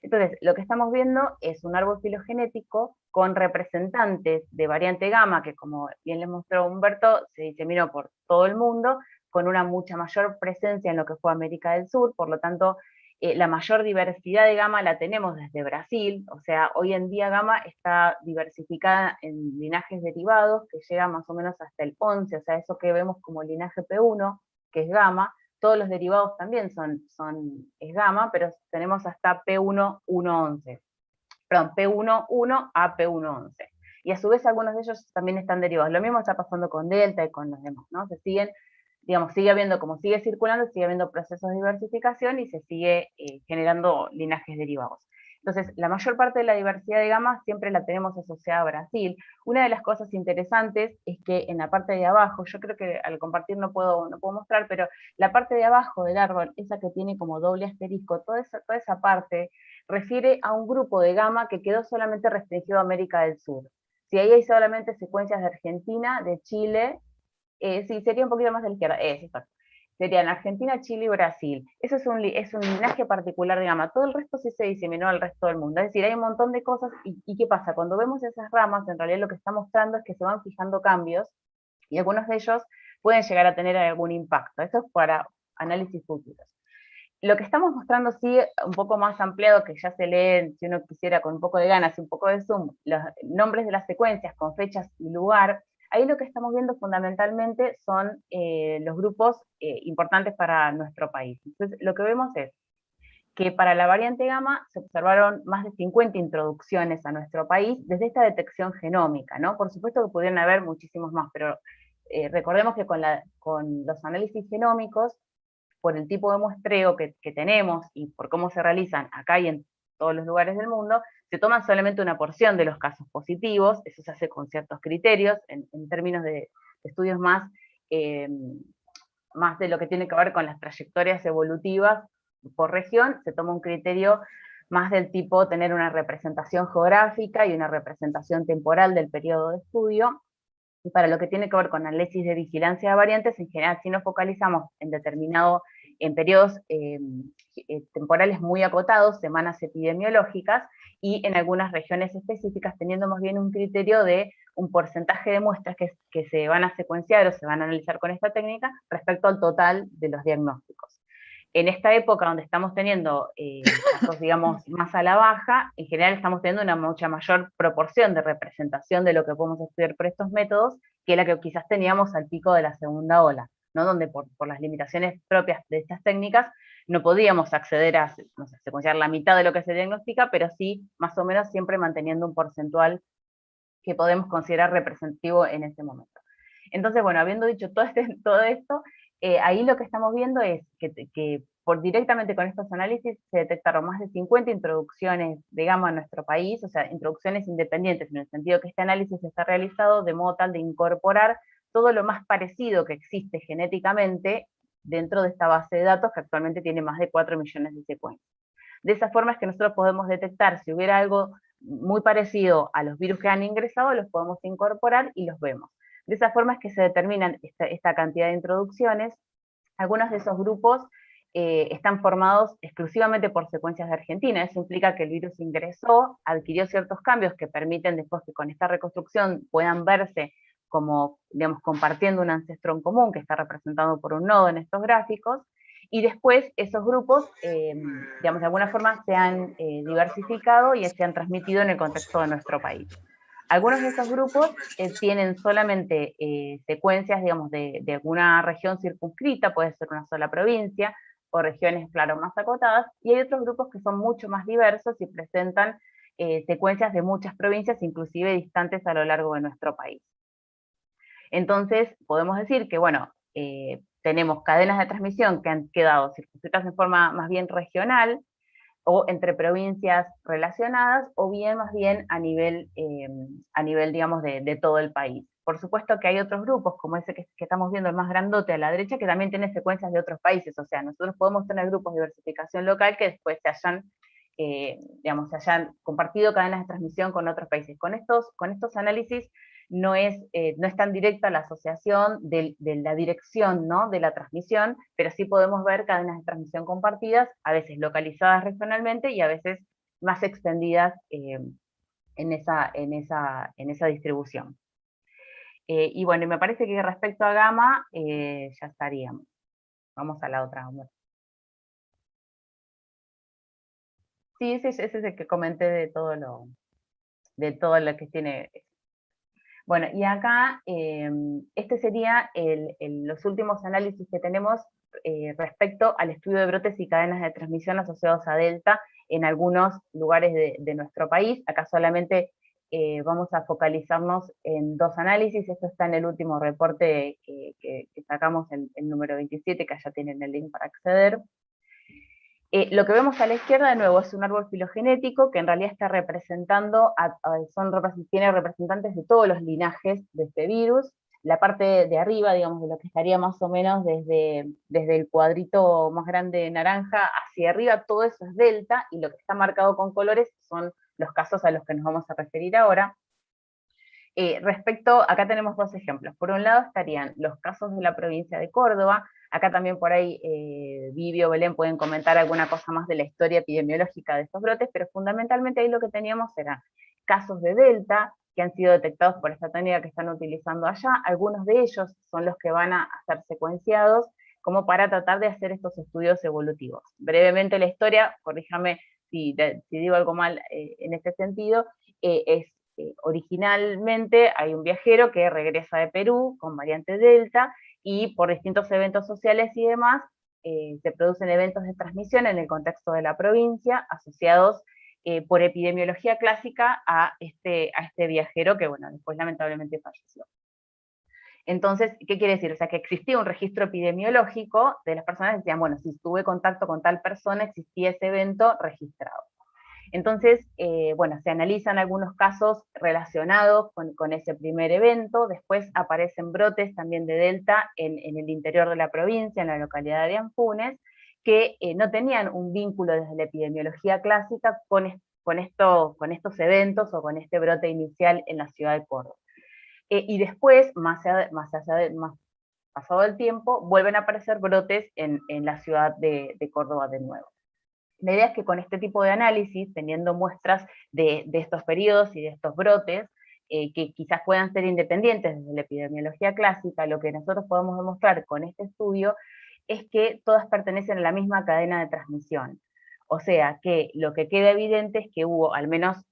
Entonces, lo que estamos viendo es un árbol filogenético con representantes de variante gamma, que como bien les mostró Humberto, se diseminó por todo el mundo, con una mucha mayor presencia en lo que fue América del Sur, por lo tanto, la mayor diversidad de gamma la tenemos desde Brasil, o sea, hoy en día gamma está diversificada en linajes derivados, que llegan más o menos hasta el 11, o sea, eso que vemos como linaje P1, que es gamma, todos los derivados también es gamma, pero tenemos hasta P1, 1,11. perdón, P1.1 a P1.11. Y a su vez algunos de ellos también están derivados. Lo mismo está pasando con Delta y con los demás, ¿no? Se siguen, digamos, sigue habiendo, como sigue circulando, sigue habiendo procesos de diversificación y se sigue generando linajes derivados. Entonces, la mayor parte de la diversidad de gamas siempre la tenemos asociada a Brasil. Una de las cosas interesantes es que en la parte de abajo, yo creo que al compartir no puedo mostrar, pero la parte de abajo del árbol, esa que tiene como doble asterisco, toda esa parte refiere a un grupo de gama que quedó solamente restringido a América del Sur. Si ahí hay solamente secuencias de Argentina, de Chile, sí, sería un poquito más de la izquierda, exacto. Serían Argentina, Chile y Brasil. Eso es un linaje particular de gama. Todo el resto sí se diseminó al resto del mundo. Es decir, hay un montón de cosas. ¿Y qué pasa? Cuando vemos esas ramas, en realidad lo que está mostrando es que se van fijando cambios y algunos de ellos pueden llegar a tener algún impacto. Eso es para análisis futuros. Lo que estamos mostrando sí, un poco más ampliado, que ya se leen, si uno quisiera, con un poco de ganas y un poco de zoom, los nombres de las secuencias con fechas y lugar. Ahí lo que estamos viendo fundamentalmente son los grupos importantes para nuestro país. Entonces, lo que vemos es que para la variante gamma se observaron más de 50 introducciones a nuestro país desde esta detección genómica, ¿no? Por supuesto que pudieron haber muchísimos más, pero recordemos que con los análisis genómicos, por el tipo de muestreo que tenemos y por cómo se realizan acá y en todos los lugares del mundo, se toman solamente una porción de los casos positivos, eso se hace con ciertos criterios, en términos de estudios más de lo que tiene que ver con las trayectorias evolutivas por región, se toma un criterio más del tipo tener una representación geográfica y una representación temporal del periodo de estudio. Y para lo que tiene que ver con análisis de vigilancia de variantes, en general si nos focalizamos en periodos temporales muy acotados, semanas epidemiológicas, y en algunas regiones específicas, teniendo más bien un criterio de un porcentaje de muestras que se van a secuenciar o se van a analizar con esta técnica respecto al total de los diagnósticos. En esta época donde estamos teniendo casos, digamos, más a la baja, en general estamos teniendo una mucha mayor proporción de representación de lo que podemos estudiar por estos métodos que la que quizás teníamos al pico de la segunda ola, ¿no? Donde por las limitaciones propias de estas técnicas no podíamos acceder a, no sé, secuenciar la mitad de lo que se diagnostica, pero sí más o menos siempre manteniendo un porcentual que podemos considerar representativo en este momento. Entonces, bueno, habiendo dicho todo esto, ahí lo que estamos viendo es que directamente con estos análisis se detectaron más de 50 introducciones de gamma en nuestro país, o sea, introducciones independientes, en el sentido que este análisis está realizado de modo tal de incorporar todo lo más parecido que existe genéticamente dentro de esta base de datos que actualmente tiene más de 4 millones de secuencias. De esa forma es que nosotros podemos detectar si hubiera algo muy parecido a los virus que han ingresado, los podemos incorporar y los vemos. De esa forma es que se determinan esta cantidad de introducciones. Algunos de esos grupos están formados exclusivamente por secuencias de Argentina. Eso implica que el virus ingresó, adquirió ciertos cambios que permiten después que con esta reconstrucción puedan verse como, digamos, compartiendo un ancestro en común que está representado por un nodo en estos gráficos, y después esos grupos, digamos, de alguna forma se han diversificado y se han transmitido en el contexto de nuestro país. Algunos de esos grupos tienen solamente secuencias, digamos, de alguna región circunscrita, puede ser una sola provincia, o regiones, claro, más acotadas, y hay otros grupos que son mucho más diversos y presentan secuencias de muchas provincias, inclusive distantes a lo largo de nuestro país. Entonces, podemos decir que, bueno, tenemos cadenas de transmisión que han quedado circunscritas en forma más bien regional, o entre provincias relacionadas, o bien más bien a nivel digamos, de todo el país. Por supuesto que hay otros grupos, como ese que estamos viendo, el más grandote a la derecha, que también tiene secuencias de otros países, o sea, nosotros podemos tener grupos de diversificación local que después se hayan compartido cadenas de transmisión con otros países. Con estos análisis no es tan directa la asociación de la dirección, ¿no?, de la transmisión, pero sí podemos ver cadenas de transmisión compartidas, a veces localizadas regionalmente y a veces más extendidas en esa distribución. Y bueno, me parece que respecto a gamma ya estaríamos. Vamos a la otra. Sí, ese es el que comenté de todo lo que tiene. Bueno, y acá, este sería los últimos análisis que tenemos respecto al estudio de brotes y cadenas de transmisión asociados a Delta en algunos lugares de nuestro país. Acá solamente vamos a focalizarnos en 2 análisis. Esto está en el último reporte que sacamos, el número 27, que allá tienen el link para acceder. Lo que vemos a la izquierda, de nuevo, es un árbol filogenético que en realidad está representando, tiene representantes de todos los linajes de este virus. La parte de arriba, digamos, de lo que estaría más o menos desde el cuadrito más grande naranja hacia arriba, todo eso es delta, y lo que está marcado con colores son los casos a los que nos vamos a referir ahora. Acá tenemos 2 ejemplos. Por un lado estarían los casos de la provincia de Córdoba. Acá también por ahí Vivi o Belén pueden comentar alguna cosa más de la historia epidemiológica de estos brotes, pero fundamentalmente ahí lo que teníamos eran casos de Delta, que han sido detectados por esta técnica que están utilizando allá. Algunos de ellos son los que van a ser secuenciados como para tratar de hacer estos estudios evolutivos. Brevemente la historia, corríjame si digo algo mal en este sentido, originalmente hay un viajero que regresa de Perú con variante Delta, y por distintos eventos sociales y demás, se producen eventos de transmisión en el contexto de la provincia, asociados por epidemiología clásica a este viajero que, bueno, después lamentablemente falleció. Entonces, ¿qué quiere decir? O sea, que existía un registro epidemiológico de las personas que decían, bueno, si tuve contacto con tal persona, existía ese evento registrado. Entonces, bueno, se analizan algunos casos relacionados con ese primer evento, después aparecen brotes también de Delta en el interior de la provincia, en la localidad de Anfunes, que no tenían un vínculo desde la epidemiología clásica con estos eventos o con este brote inicial en la ciudad de Córdoba. Y después, más pasado el tiempo, vuelven a aparecer brotes en la ciudad de Córdoba de nuevo. La idea es que con este tipo de análisis, teniendo muestras de estos periodos y de estos brotes, que quizás puedan ser independientes desde la epidemiología clásica, lo que nosotros podemos demostrar con este estudio es que todas pertenecen a la misma cadena de transmisión. O sea, que lo que queda evidente es que hubo, al menos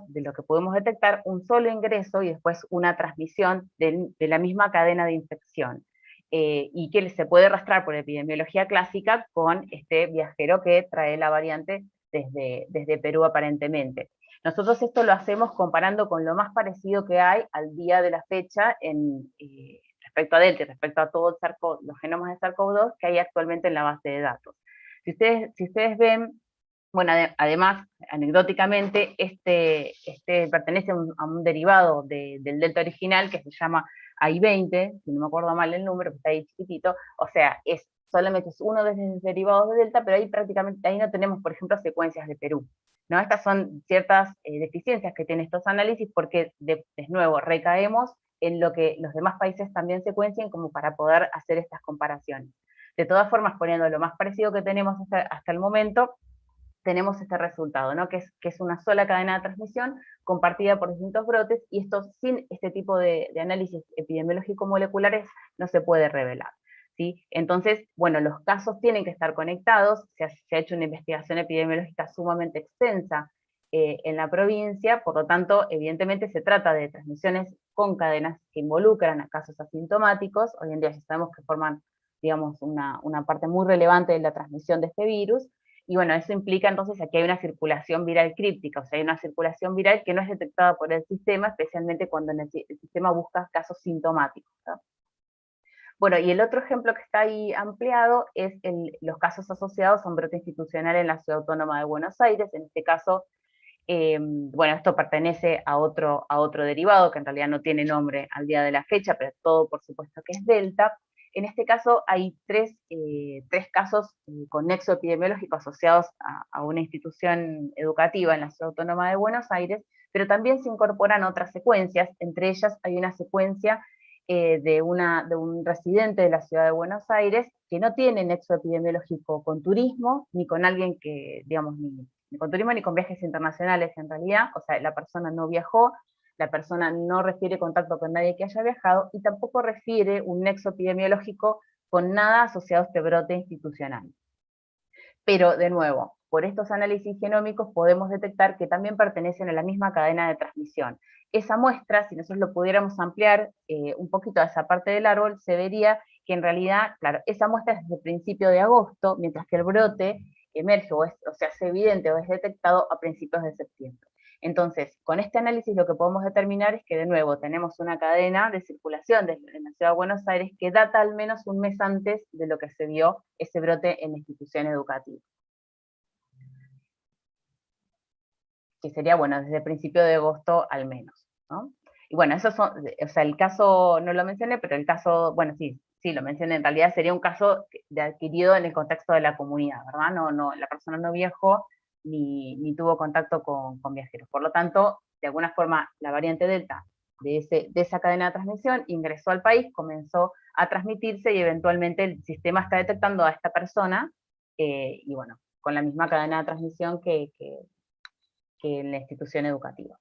de lo que podemos detectar, un solo ingreso y después una transmisión de la misma cadena de infección. Y que se puede rastrear por epidemiología clásica con este viajero que trae la variante desde Perú aparentemente. Nosotros esto lo hacemos comparando con lo más parecido que hay al día de la fecha respecto a Delta, respecto a todos los genomas de SARS-CoV-2 que hay actualmente en la base de datos. Si ustedes ven, bueno, además, anecdóticamente, este pertenece a un derivado del Delta original que se llama AI-20, si no me acuerdo mal el número, que está ahí chiquitito, o sea, solamente es uno de los derivados de Delta, pero ahí no tenemos, por ejemplo, secuencias de Perú, ¿no? Estas son ciertas deficiencias que tienen estos análisis, porque, de nuevo, recaemos en lo que los demás países también secuencian como para poder hacer estas comparaciones. De todas formas, poniendo lo más parecido que tenemos hasta el momento, tenemos este resultado, ¿no? que es una sola cadena de transmisión compartida por distintos brotes, y esto sin este tipo de análisis epidemiológico-moleculares no se puede revelar, ¿sí? Entonces, bueno, los casos tienen que estar conectados, se ha hecho una investigación epidemiológica sumamente extensa en la provincia, por lo tanto, evidentemente se trata de transmisiones con cadenas que involucran a casos asintomáticos. Hoy en día ya sabemos que forman, digamos, una parte muy relevante de la transmisión de este virus. Y bueno, eso implica entonces que hay una circulación viral críptica, o sea, hay una circulación viral que no es detectada por el sistema, especialmente cuando el sistema busca casos sintomáticos, ¿no? Bueno, y el otro ejemplo que está ahí ampliado es los casos asociados a un brote institucional en la Ciudad Autónoma de Buenos Aires. En este caso, bueno, esto pertenece a otro derivado, que en realidad no tiene nombre al día de la fecha, pero todo por supuesto que es Delta. En este caso hay tres casos con nexo epidemiológico asociados a una institución educativa en la Ciudad Autónoma de Buenos Aires, pero también se incorporan otras secuencias. Entre ellas hay una secuencia de un residente de la Ciudad de Buenos Aires que no tiene nexo epidemiológico con turismo, ni con alguien que, digamos, ni con turismo ni con viajes internacionales en realidad, o sea, la persona no viajó, la persona no refiere contacto con nadie que haya viajado, y tampoco refiere un nexo epidemiológico con nada asociado a este brote institucional. Pero, de nuevo, por estos análisis genómicos podemos detectar que también pertenecen a la misma cadena de transmisión. Esa muestra, si nosotros lo pudiéramos ampliar un poquito a esa parte del árbol, se vería que en realidad, claro, esa muestra es desde el principio de agosto, mientras que el brote emerge o se hace evidente o es detectado a principios de septiembre. Entonces, con este análisis lo que podemos determinar es que, de nuevo, tenemos una cadena de circulación en la Ciudad de Buenos Aires que data al menos un mes antes de lo que se vio ese brote en la institución educativa. Que sería, bueno, desde el principio de agosto al menos, ¿no? Y bueno, esos son, o sea, el caso, no lo mencioné, pero el caso, bueno, sí lo mencioné, en realidad sería un caso adquirido en el contexto de la comunidad, ¿verdad? La persona no viajó ni tuvo contacto con viajeros. Por lo tanto, de alguna forma, la variante Delta de esa cadena de transmisión ingresó al país, comenzó a transmitirse y eventualmente el sistema está detectando a esta persona, y bueno, con la misma cadena de transmisión que en la institución educativa.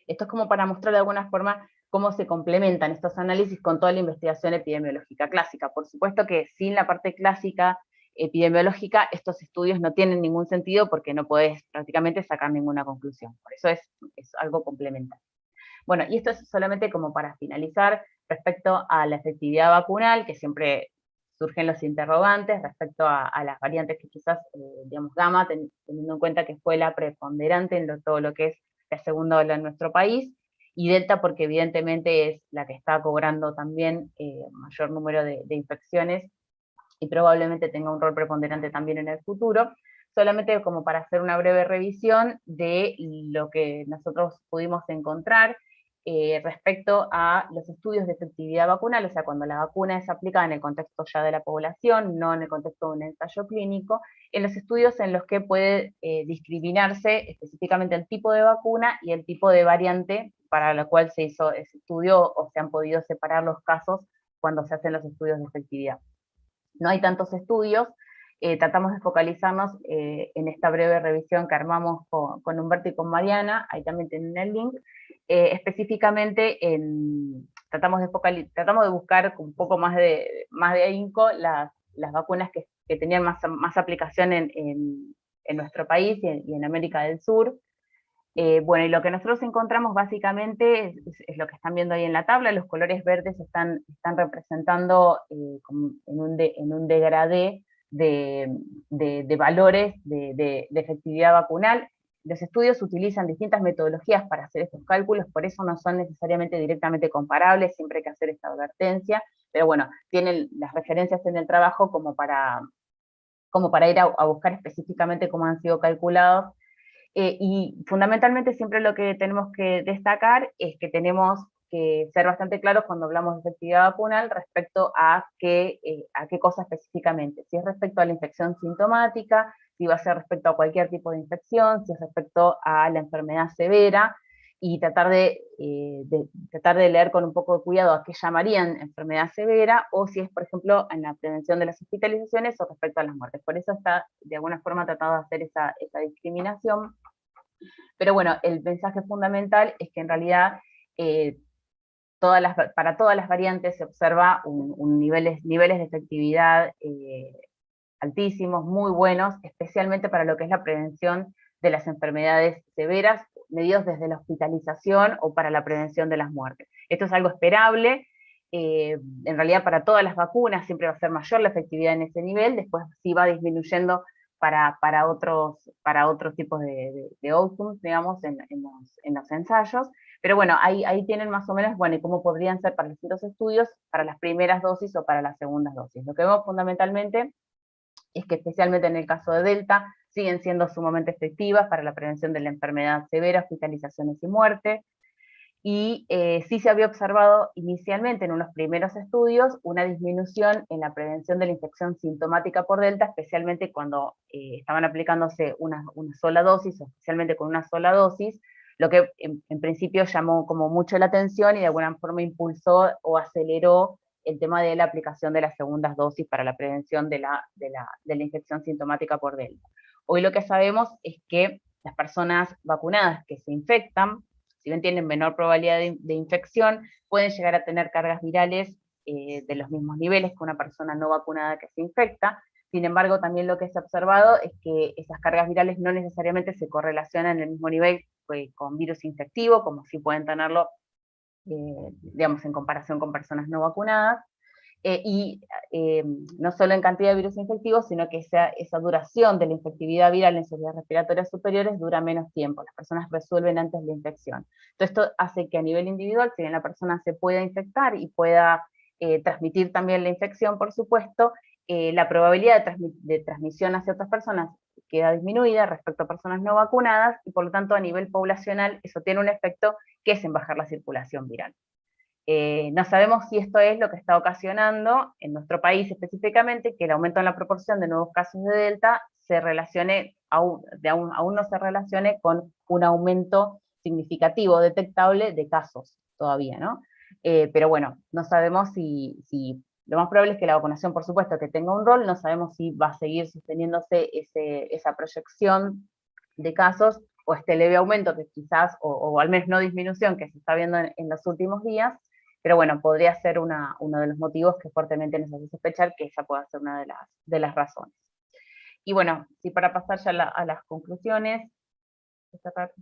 Esto es como para mostrar de alguna forma cómo se complementan estos análisis con toda la investigación epidemiológica clásica. Por supuesto que sin la parte clásica epidemiológica, estos estudios no tienen ningún sentido porque no podés prácticamente sacar ninguna conclusión. Por eso es algo complementario. Bueno, y esto es solamente como para finalizar respecto a la efectividad vacunal, que siempre surgen los interrogantes respecto a las variantes que quizás, digamos, gamma, teniendo en cuenta que fue la preponderante en todo lo que es la segunda ola en nuestro país, y delta porque evidentemente es la que está cobrando también mayor número de infecciones, y probablemente tenga un rol preponderante también en el futuro. Solamente como para hacer una breve revisión de lo que nosotros pudimos encontrar respecto a los estudios de efectividad vacunal, o sea, cuando la vacuna es aplicada en el contexto ya de la población, no en el contexto de un ensayo clínico, en los estudios en los que puede discriminarse específicamente el tipo de vacuna y el tipo de variante para la cual se hizo ese estudio, o se han podido separar los casos cuando se hacen los estudios de efectividad. No hay tantos estudios, tratamos de focalizarnos en esta breve revisión que armamos con Humberto y con Mariana, ahí también tienen el link, específicamente tratamos de buscar con un poco más de ahínco las vacunas que tenían más aplicación en nuestro país y en América del Sur. Bueno, y lo que nosotros encontramos básicamente es lo que están viendo ahí en la tabla. Los colores verdes están representando en un degradé de valores de efectividad vacunal. Los estudios utilizan distintas metodologías para hacer estos cálculos, por eso no son necesariamente directamente comparables, siempre hay que hacer esta advertencia, pero bueno, tienen las referencias en el trabajo como para ir a buscar específicamente cómo han sido calculados. Y fundamentalmente siempre lo que tenemos que destacar es que tenemos que ser bastante claros cuando hablamos de efectividad vacunal respecto a qué cosa específicamente, si es respecto a la infección sintomática, si va a ser respecto a cualquier tipo de infección, si es respecto a la enfermedad severa, y tratar de leer con un poco de cuidado a qué llamarían enfermedad severa, o si es, por ejemplo, en la prevención de las hospitalizaciones o respecto a las muertes. Por eso está, de alguna forma, tratado de hacer esa discriminación. Pero bueno, el mensaje fundamental es que en realidad para todas las variantes se observa niveles de efectividad altísimos, muy buenos, especialmente para lo que es la prevención de las enfermedades severas, medidos desde la hospitalización o para la prevención de las muertes. Esto es algo esperable, en realidad para todas las vacunas siempre va a ser mayor la efectividad en ese nivel, después sí va disminuyendo para otros tipos de outcomes, digamos, en los ensayos, pero bueno, ahí tienen más o menos, bueno, y cómo podrían ser para distintos estudios, para las primeras dosis o para las segundas dosis. Lo que vemos fundamentalmente es que especialmente en el caso de Delta, siguen siendo sumamente efectivas para la prevención de la enfermedad severa, hospitalizaciones y muerte, y sí se había observado inicialmente en unos primeros estudios una disminución en la prevención de la infección sintomática por Delta, especialmente cuando estaban aplicándose una sola dosis, o especialmente con una sola dosis, lo que en principio llamó como mucho la atención y de alguna forma impulsó o aceleró el tema de la aplicación de las segundas dosis para la prevención de la infección sintomática por Delta. Hoy lo que sabemos es que las personas vacunadas que se infectan, si bien tienen menor probabilidad de infección, pueden llegar a tener cargas virales de los mismos niveles que una persona no vacunada que se infecta. Sin embargo, también lo que se ha observado es que esas cargas virales no necesariamente se correlacionan en el mismo nivel con virus infectivo, como sí pueden tenerlo, digamos, en comparación con personas no vacunadas. no solo en cantidad de virus infectivos, sino que esa duración de la infectividad viral en sus vías respiratorias superiores dura menos tiempo, las personas resuelven antes la infección. Entonces esto hace que a nivel individual, si bien la persona se pueda infectar y pueda transmitir también la infección, por supuesto, la probabilidad de transmisión hacia otras personas queda disminuida respecto a personas no vacunadas, y por lo tanto a nivel poblacional eso tiene un efecto que es en bajar la circulación viral. No sabemos si esto es lo que está ocasionando, en nuestro país específicamente, que el aumento en la proporción de nuevos casos de Delta se relacione, aún no se relacione con un aumento significativo, detectable, de casos todavía, ¿no? Pero bueno, no sabemos si lo más probable es que la vacunación, por supuesto, que tenga un rol, no sabemos si va a seguir sosteniéndose esa proyección de casos, o este leve aumento que quizás, o al menos no disminución que se está viendo en los últimos días, pero bueno, podría ser uno de los motivos que fuertemente nos hace sospechar que esa pueda ser una de las razones. Y bueno, sí, para pasar ya a las conclusiones, esta parte.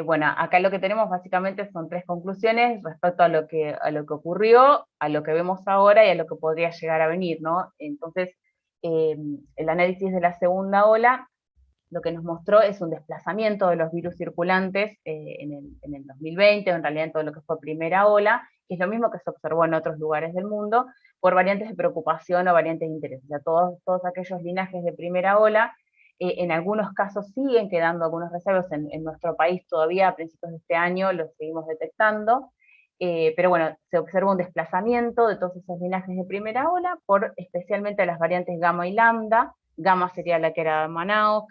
Bueno, acá lo que tenemos básicamente son 3 conclusiones respecto a lo que ocurrió, a lo que vemos ahora y a lo que podría llegar a venir, ¿no? Entonces, el análisis de la segunda ola lo que nos mostró es un desplazamiento de los virus circulantes en el 2020, o en realidad en todo lo que fue primera ola, que es lo mismo que se observó en otros lugares del mundo, por variantes de preocupación o variantes de interés. O sea, todos aquellos linajes de primera ola, en algunos casos siguen quedando algunos reservos en nuestro país todavía a principios de este año, los seguimos detectando, pero bueno, se observa un desplazamiento de todos esos linajes de primera ola por especialmente las variantes gamma y lambda. Gamma sería la que era de Manaus,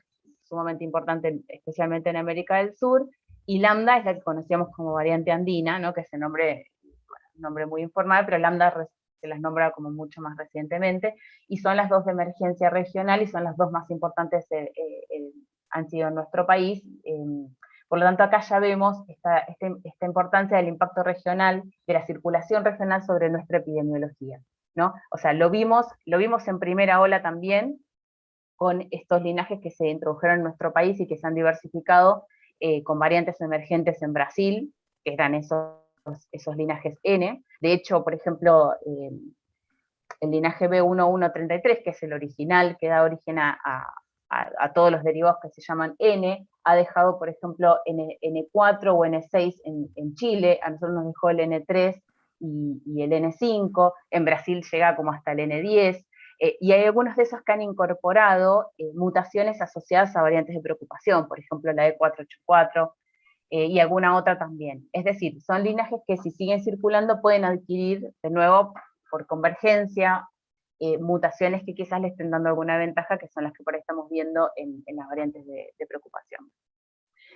sumamente importante, especialmente en América del Sur, y lambda es la que conocíamos como variante andina, ¿no? Que es un nombre muy informal, pero lambda se las nombra como mucho más recientemente, y son las 2 de emergencia regional, y son las 2 más importantes, han sido en nuestro país. Por lo tanto, acá ya vemos esta importancia del impacto regional, de la circulación regional sobre nuestra epidemiología, ¿no? O sea, lo vimos en primera ola también, con estos linajes que se introdujeron en nuestro país y que se han diversificado con variantes emergentes en Brasil, que eran esos linajes N. De hecho, por ejemplo, el linaje B1133, que es el original, que da origen a todos los derivados que se llaman N, ha dejado, por ejemplo, N4 o N6 en Chile, a nosotros nos dejó el N3 y el N5, en Brasil llega como hasta el N10, y hay algunos de esos que han incorporado mutaciones asociadas a variantes de preocupación, por ejemplo la E484, y alguna otra también. Es decir, son linajes que si siguen circulando pueden adquirir de nuevo por convergencia mutaciones que quizás le estén dando alguna ventaja, que son las que por ahí estamos viendo en las variantes de preocupación.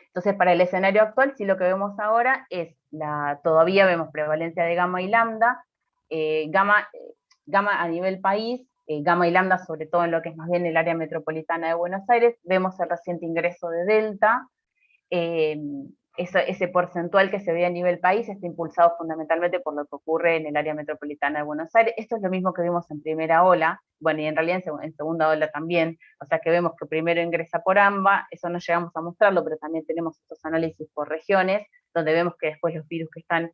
Entonces, para el escenario actual, sí, lo que vemos ahora es, todavía vemos prevalencia de gamma y lambda, gamma a nivel país, gamma y lambda sobre todo en lo que es más bien el área metropolitana de Buenos Aires, vemos el reciente ingreso de Delta, ese porcentual que se ve a nivel país está impulsado fundamentalmente por lo que ocurre en el área metropolitana de Buenos Aires. Esto es lo mismo que vimos en primera ola, bueno, y en realidad en segunda ola también, o sea que vemos que primero ingresa por AMBA, eso no llegamos a mostrarlo, pero también tenemos estos análisis por regiones, donde vemos que después los virus que están,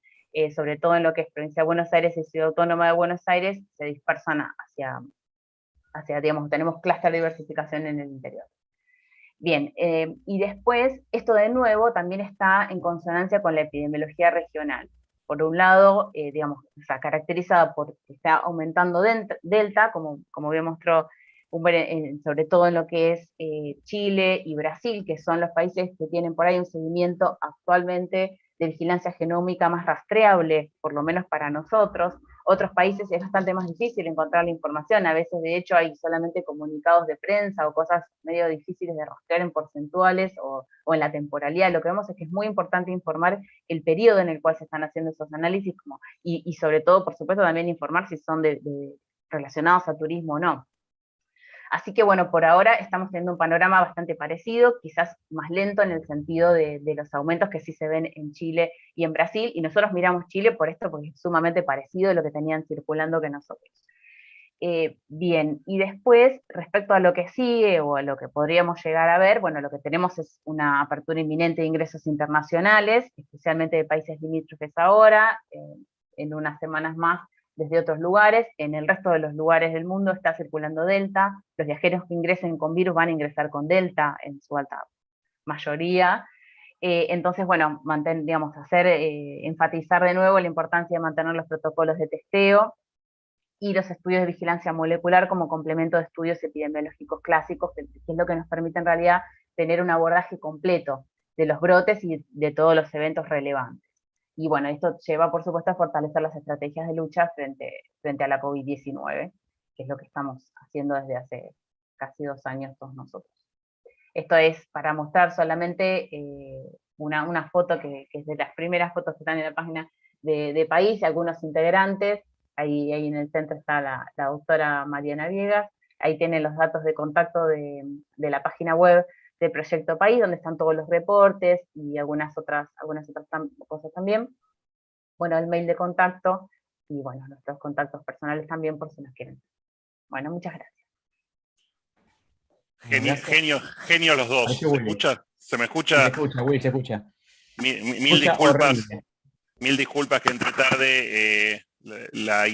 sobre todo en lo que es provincia de Buenos Aires y Ciudad Autónoma de Buenos Aires, se dispersan hacia digamos, tenemos clúster de diversificación en el interior. Bien, y después, esto de nuevo también está en consonancia con la epidemiología regional. Por un lado, digamos, está caracterizada por que está aumentando Delta, como bien mostró sobre todo en lo que es Chile y Brasil, que son los países que tienen por ahí un seguimiento actualmente de vigilancia genómica más rastreable, por lo menos para nosotros. Otros países es bastante más difícil encontrar la información, a veces de hecho hay solamente comunicados de prensa o cosas medio difíciles de rastrear en porcentuales o en la temporalidad. Lo que vemos es que es muy importante informar el periodo en el cual se están haciendo esos análisis, y sobre todo, por supuesto, también informar si son relacionados a turismo o no. Así que bueno, por ahora estamos teniendo un panorama bastante parecido, quizás más lento en el sentido de los aumentos que sí se ven en Chile y en Brasil, y nosotros miramos Chile por esto, porque es sumamente parecido a lo que tenían circulando que nosotros. Bien, y después, respecto a lo que sigue, o a lo que podríamos llegar a ver, bueno, lo que tenemos es una apertura inminente de ingresos internacionales, especialmente de países limítrofes ahora, en unas semanas más desde otros lugares. En el resto de los lugares del mundo está circulando Delta. Los viajeros que ingresen con virus van a ingresar con Delta en su alta mayoría. Entonces, bueno, enfatizar de nuevo la importancia de mantener los protocolos de testeo y los estudios de vigilancia molecular como complemento de estudios epidemiológicos clásicos, que es lo que nos permite en realidad tener un abordaje completo de los brotes y de todos los eventos relevantes. Y bueno, esto lleva, por supuesto, a fortalecer las estrategias de lucha frente a la COVID-19, que es lo que estamos haciendo desde hace casi 2 años todos nosotros. Esto es para mostrar solamente una foto que es de las primeras fotos que están en la página de País, y algunos integrantes. Ahí en el centro está la doctora Mariana Viegas. Ahí tienen los datos de contacto de la página web del Proyecto País, donde están todos los reportes y algunas otras cosas también. Bueno, el mail de contacto y bueno, nuestros contactos personales también por si nos quieren. Bueno, muchas gracias. Genio los dos. ¿Se escucha? ¿Se me escucha? Se escucha, Will, se escucha. Mil disculpas que entre tarde la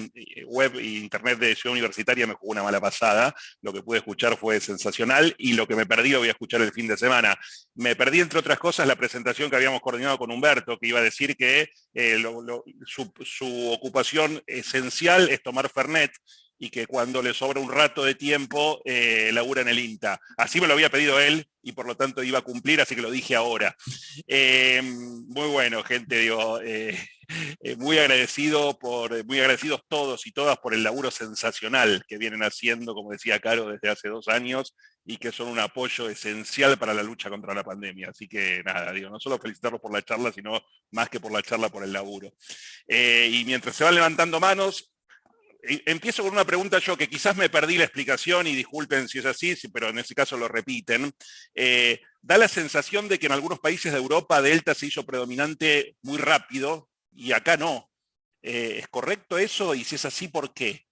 web e internet de Ciudad Universitaria me jugó una mala pasada. Lo que pude escuchar fue sensacional y lo que me perdí lo voy a escuchar el fin de semana. Me perdí, entre otras cosas, la presentación que habíamos coordinado con Humberto, que iba a decir que su ocupación esencial es tomar Fernet y que cuando le sobra un rato de tiempo labura en el INTA. Así me lo había pedido él y por lo tanto iba a cumplir, así que lo dije ahora. Muy bueno, gente, digo, muy agradecidos todos y todas por el laburo sensacional que vienen haciendo, como decía Caro, desde hace 2 años, y que son un apoyo esencial para la lucha contra la pandemia. Así que nada, digo, no solo felicitarlos por la charla, sino más que por la charla, por el laburo. Y mientras se van levantando manos, empiezo con una pregunta yo, que quizás me perdí la explicación y disculpen si es así, pero en ese caso lo repiten. Da la sensación de que en algunos países de Europa Delta se hizo predominante muy rápido y acá no. ¿Es correcto eso? Y si es así, ¿por qué?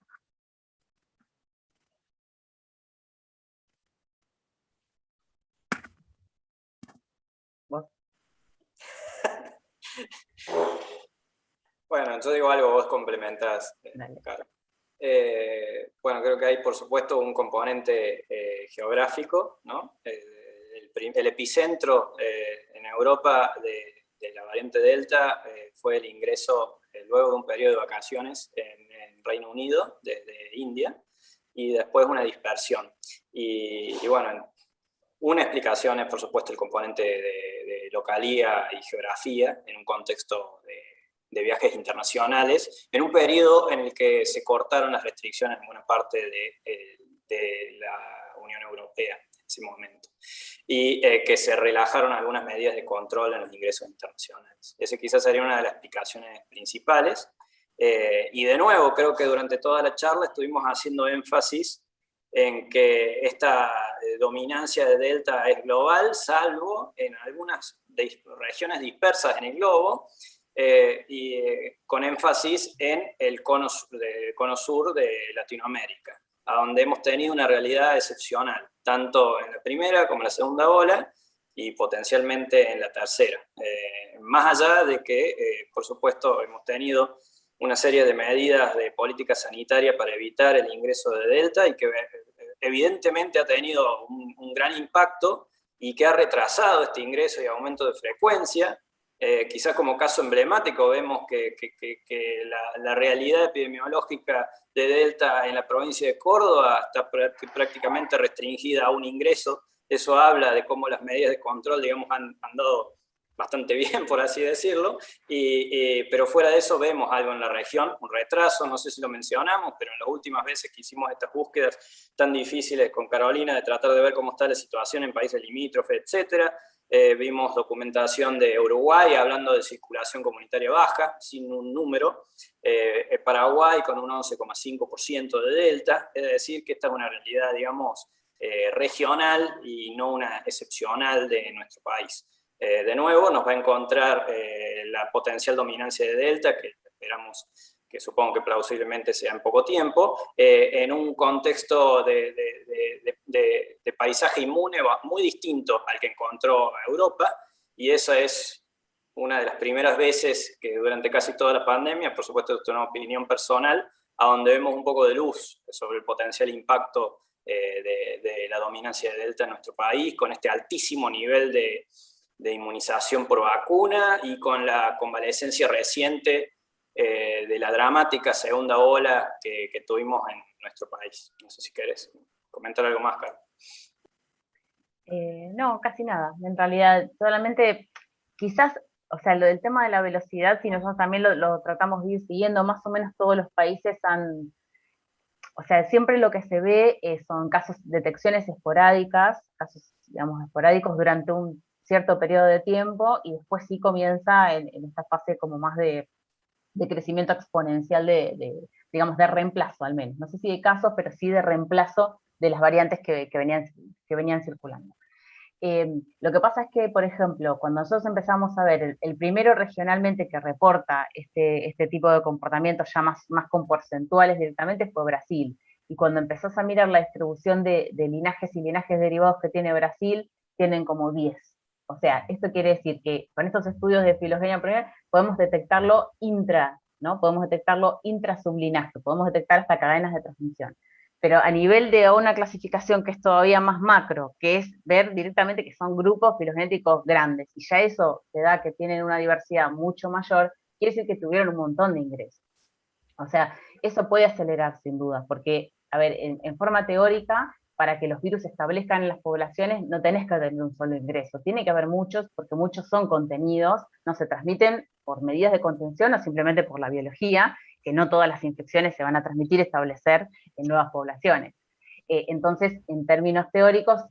Bueno, yo digo algo, vos complementás, Caro. Bueno, creo que hay, por supuesto, un componente geográfico, ¿no? El epicentro en Europa de la variante Delta fue el ingreso, luego de un periodo de vacaciones en Reino Unido, desde India, y después una dispersión. Y bueno, una explicación es, por supuesto, el componente de localía y geografía en un contexto de viajes internacionales, en un periodo en el que se cortaron las restricciones en buena parte de la Unión Europea en ese momento, y que se relajaron algunas medidas de control en los ingresos internacionales. Esa quizás sería una de las explicaciones principales. Y de nuevo, creo que durante toda la charla estuvimos haciendo énfasis en que esta dominancia de Delta es global, salvo en algunas regiones dispersas en el globo, y con énfasis en el cono sur de Latinoamérica, a donde hemos tenido una realidad excepcional, tanto en la primera como en la segunda ola, y potencialmente en la tercera. Más allá de que, por supuesto, hemos tenido una serie de medidas de política sanitaria para evitar el ingreso de Delta, y que evidentemente ha tenido un gran impacto, y que ha retrasado este ingreso y aumento de frecuencia. Quizás como caso emblemático vemos que la realidad epidemiológica de Delta en la provincia de Córdoba está prácticamente restringida a un ingreso. Eso habla de cómo las medidas de control, digamos, han dado bastante bien, por así decirlo, pero fuera de eso vemos algo en la región, un retraso, no sé si lo mencionamos, pero en las últimas veces que hicimos estas búsquedas tan difíciles con Carolina, de tratar de ver cómo está la situación en países limítrofes, etcétera, vimos documentación de Uruguay hablando de circulación comunitaria baja, sin un número, Paraguay con un 11,5% de Delta, es decir, que esta es una realidad, digamos, regional y no una excepcional de nuestro país. De nuevo nos va a encontrar la potencial dominancia de Delta, que esperamos, que supongo que plausiblemente sea en poco tiempo, en un contexto de paisaje inmune muy distinto al que encontró Europa, y esa es una de las primeras veces que durante casi toda la pandemia, por supuesto esto es una opinión personal, a donde vemos un poco de luz sobre el potencial impacto de la dominancia de Delta en nuestro país, con este altísimo nivel de inmunización por vacuna y con la convalescencia reciente de la dramática segunda ola que tuvimos en nuestro país. No sé si querés comentar algo más, Carlos. No, casi nada. En realidad, solamente quizás, o sea, lo del tema de la velocidad, si nosotros también lo tratamos de ir siguiendo, más o menos todos los países han, o sea, siempre lo que se ve son casos, detecciones esporádicas, casos, digamos, esporádicos durante un cierto periodo de tiempo, y después sí comienza en esta fase como más de crecimiento exponencial digamos, de reemplazo al menos. No sé si de casos, pero sí de reemplazo de las variantes que venían circulando. Lo que pasa es que, por ejemplo, cuando nosotros empezamos a ver el primero regionalmente que reporta este tipo de comportamientos ya más con porcentuales directamente fue Brasil. Y cuando empezás a mirar la distribución de linajes y linajes derivados que tiene Brasil, tienen como 10. O sea, esto quiere decir que con estos estudios de filogenia primera podemos detectarlo ¿no? Podemos detectarlo intrasublinaje, podemos detectar hasta cadenas de transmisión. Pero a nivel de una clasificación que es todavía más macro, que es ver directamente que son grupos filogenéticos grandes, y ya eso te da que tienen una diversidad mucho mayor, quiere decir que tuvieron un montón de ingresos. O sea, eso puede acelerar sin duda, porque, a ver, en forma teórica, para que los virus se establezcan en las poblaciones, no tenés que tener un solo ingreso, tiene que haber muchos, porque muchos son contenidos, no se transmiten por medidas de contención o simplemente por la biología, que no todas las infecciones se van a transmitir y establecer en nuevas poblaciones. Entonces, en términos teóricos,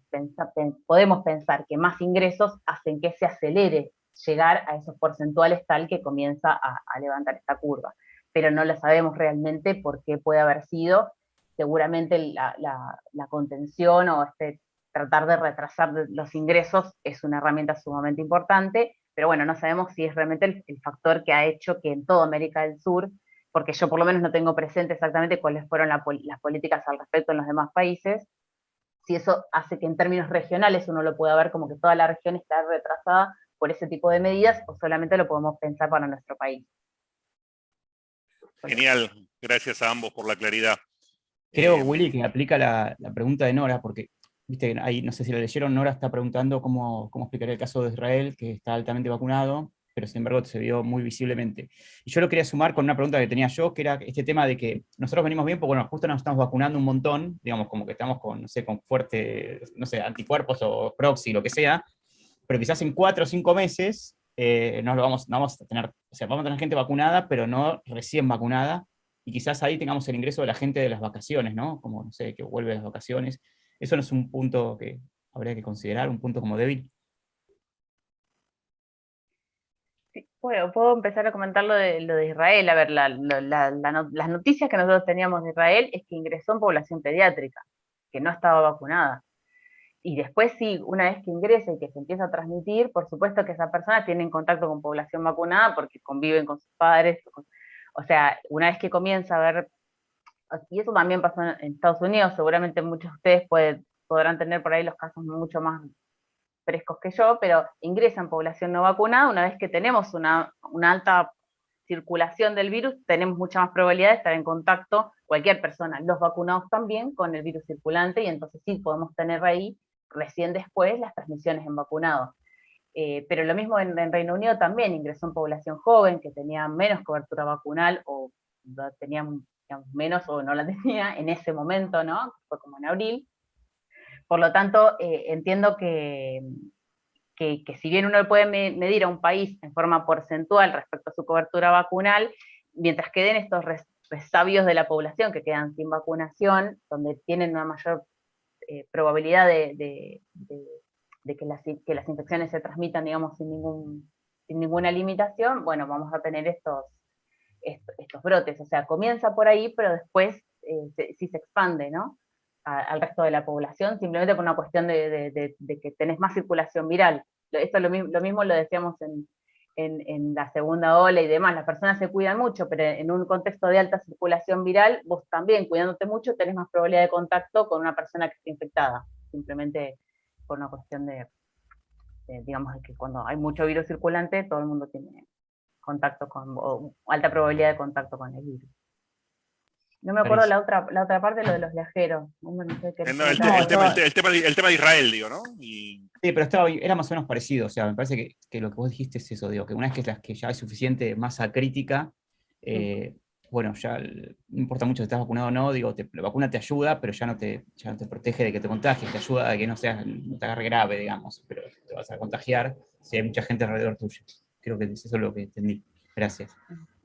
podemos pensar que más ingresos hacen que se acelere llegar a esos porcentuales tal que comienza a levantar esta curva. Pero no lo sabemos realmente por qué puede haber sido. Seguramente la contención o tratar de retrasar los ingresos es una herramienta sumamente importante, pero bueno, no sabemos si es realmente el factor que ha hecho que en toda América del Sur, porque yo por lo menos no tengo presente exactamente cuáles fueron las políticas al respecto en los demás países, si eso hace que en términos regionales uno lo pueda ver como que toda la región está retrasada por ese tipo de medidas, o solamente lo podemos pensar para nuestro país. Genial, gracias a ambos por la claridad. Creo, Willy, que aplica la pregunta de Nora, porque, viste, ahí, no sé si lo leyeron, Nora está preguntando cómo explicaría el caso de Israel, que está altamente vacunado, pero sin embargo se vio muy visiblemente. Y yo lo quería sumar con una pregunta que tenía yo, que era este tema de que nosotros venimos bien, porque bueno, justo nos estamos vacunando un montón, digamos, como que estamos con, no sé, con fuerte, no sé, anticuerpos o proxy, lo que sea, pero quizás en 4 o 5 meses no vamos a tener, o sea, vamos a tener gente vacunada, pero no recién vacunada, y quizás ahí tengamos el ingreso de la gente de las vacaciones, ¿no? Como, no sé, que vuelve de las vacaciones. Eso no es un punto que habría que considerar, un punto como débil. Sí, bueno, puedo empezar a comentar lo de Israel. A ver, las noticias que nosotros teníamos de Israel es que ingresó en población pediátrica, que no estaba vacunada. Y después sí, una vez que ingresa y que se empieza a transmitir, por supuesto que esa persona tiene contacto con población vacunada porque conviven con sus padres. O sea, una vez que comienza a ver, y eso también pasó en Estados Unidos, seguramente muchos de ustedes podrán tener por ahí los casos mucho más frescos que yo, pero ingresan población no vacunada, una vez que tenemos una alta circulación del virus, tenemos mucha más probabilidad de estar en contacto, cualquier persona, los vacunados también, con el virus circulante, y entonces sí podemos tener ahí, recién después, las transmisiones en vacunados. Pero lo mismo en Reino Unido también, ingresó en población joven, que tenía menos cobertura vacunal, o tenía, digamos, menos, o no la tenía en ese momento, ¿no? Fue como en abril. Por lo tanto, entiendo que si bien uno puede medir a un país en forma porcentual respecto a su cobertura vacunal, mientras queden estos resabios de la población que quedan sin vacunación, donde tienen una mayor probabilidad de que las infecciones se transmitan, digamos, sin ninguna limitación, bueno, vamos a tener estos brotes. O sea, comienza por ahí, pero después sí se expande, ¿no? Al resto de la población, simplemente por una cuestión de que tenés más circulación viral. Esto lo mismo lo decíamos en la segunda ola y demás, las personas se cuidan mucho, pero en un contexto de alta circulación viral, vos también, cuidándote mucho, tenés más probabilidad de contacto con una persona que esté infectada, simplemente por una cuestión digamos, de que cuando hay mucho virus circulante, todo el mundo tiene contacto o alta probabilidad de contacto con el virus. No me acuerdo la otra parte, lo de los viajeros. No sé qué el tema de Israel, digo, ¿no? Sí, pero era más o menos parecido. O sea, me parece que lo que vos dijiste es eso, digo, que una vez que ya hay suficiente masa crítica, bueno, ya no importa mucho si estás vacunado o no, digo, la vacuna te ayuda, pero ya no te protege de que te contagies, te ayuda de que no te agarre grave, digamos, pero te vas a contagiar si hay mucha gente alrededor tuyo. Creo que eso es lo que entendí. Gracias.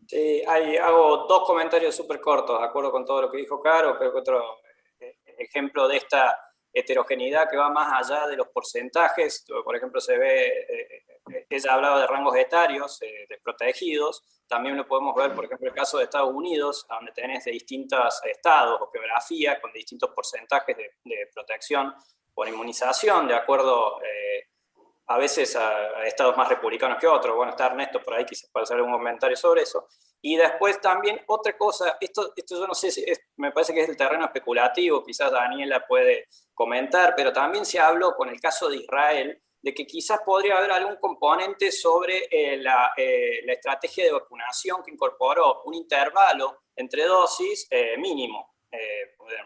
Sí, hago 2 comentarios súper cortos, de acuerdo con todo lo que dijo Caro. Creo que otro ejemplo de esta heterogeneidad que va más allá de los porcentajes, por ejemplo, se ve, ella hablaba de rangos etarios desprotegidos, también lo podemos ver, por ejemplo, el caso de Estados Unidos, donde tenés de distintos estados o geografía con distintos porcentajes de protección por inmunización, de acuerdo a veces a estados más republicanos que otros. Bueno, está Ernesto por ahí, quizás para hacer algún comentario sobre eso. Y después también otra cosa, esto yo no sé, me parece que es el terreno especulativo, quizás Daniela puede comentar, pero también se habló con el caso de Israel, de que quizás podría haber algún componente sobre la estrategia de vacunación que incorporó un intervalo entre dosis mínimo.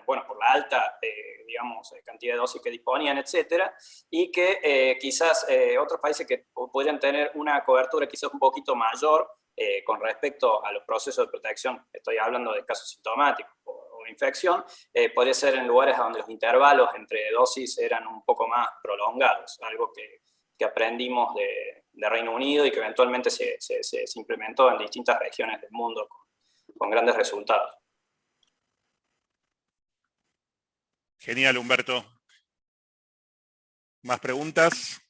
Bueno, por la alta digamos, cantidad de dosis que disponían, etcétera, y que quizás otros países que podrían tener una cobertura quizás un poquito mayor con respecto a los procesos de protección, estoy hablando de casos sintomáticos o infección, podría ser en lugares donde los intervalos entre dosis eran un poco más prolongados, algo que aprendimos de Reino Unido y que eventualmente se implementó en distintas regiones del mundo con grandes resultados. Genial, Humberto. ¿Más preguntas?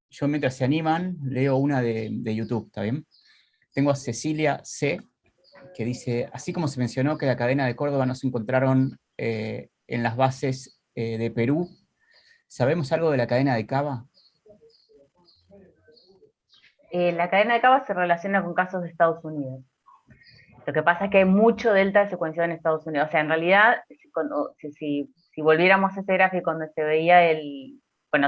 Yo, mientras se animan, leo una de YouTube, ¿está bien? Tengo a Cecilia C., que dice, así como se mencionó que la cadena de Córdoba no se encontraron en las bases de Perú, ¿sabemos algo de la cadena de Cava? La cadena de Cava se relaciona con casos de Estados Unidos. Lo que pasa es que hay mucho delta secuenciado en Estados Unidos. O sea, en realidad, si volviéramos a ese gráfico donde se veía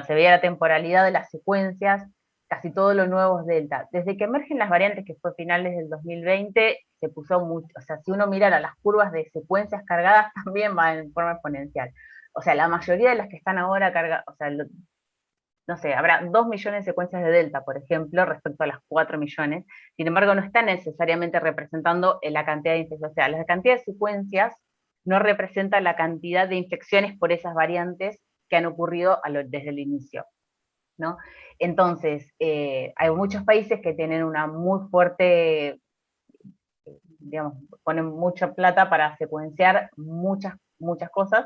se veía la temporalidad de las secuencias, casi todo lo nuevo es delta. Desde que emergen las variantes, que fue finales del 2020, se puso mucho. O sea, si uno mirara las curvas de secuencias cargadas, también va en forma exponencial. O sea, la mayoría de las que están ahora cargadas, o sea, no sé, habrá 2 millones de secuencias de delta, por ejemplo, respecto a las 4 millones, sin embargo no están necesariamente representando la cantidad de infecciones, o sea, la cantidad de secuencias no representa la cantidad de infecciones por esas variantes que han ocurrido desde el inicio, ¿no? Entonces, hay muchos países que tienen una muy fuerte, digamos, ponen mucha plata para secuenciar muchas cosas,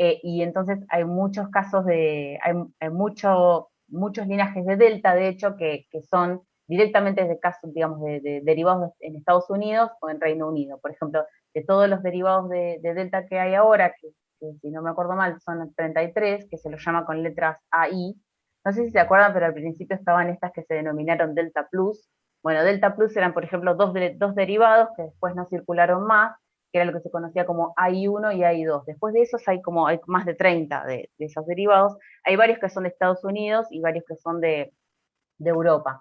y entonces hay muchos casos hay muchos linajes de delta, de hecho, que son directamente de casos, digamos, de derivados en Estados Unidos o en Reino Unido. Por ejemplo, de todos los derivados de delta que hay ahora, que si no me acuerdo mal son 33, que se los llama con letras AI. No sé si se acuerdan, pero al principio estaban estas que se denominaron Delta Plus. Bueno, Delta Plus eran, por ejemplo, dos derivados que después no circularon más, que era lo que se conocía como AI1 y AI2. Después de esos hay más de 30 de esos derivados. Hay varios que son de Estados Unidos y varios que son de Europa.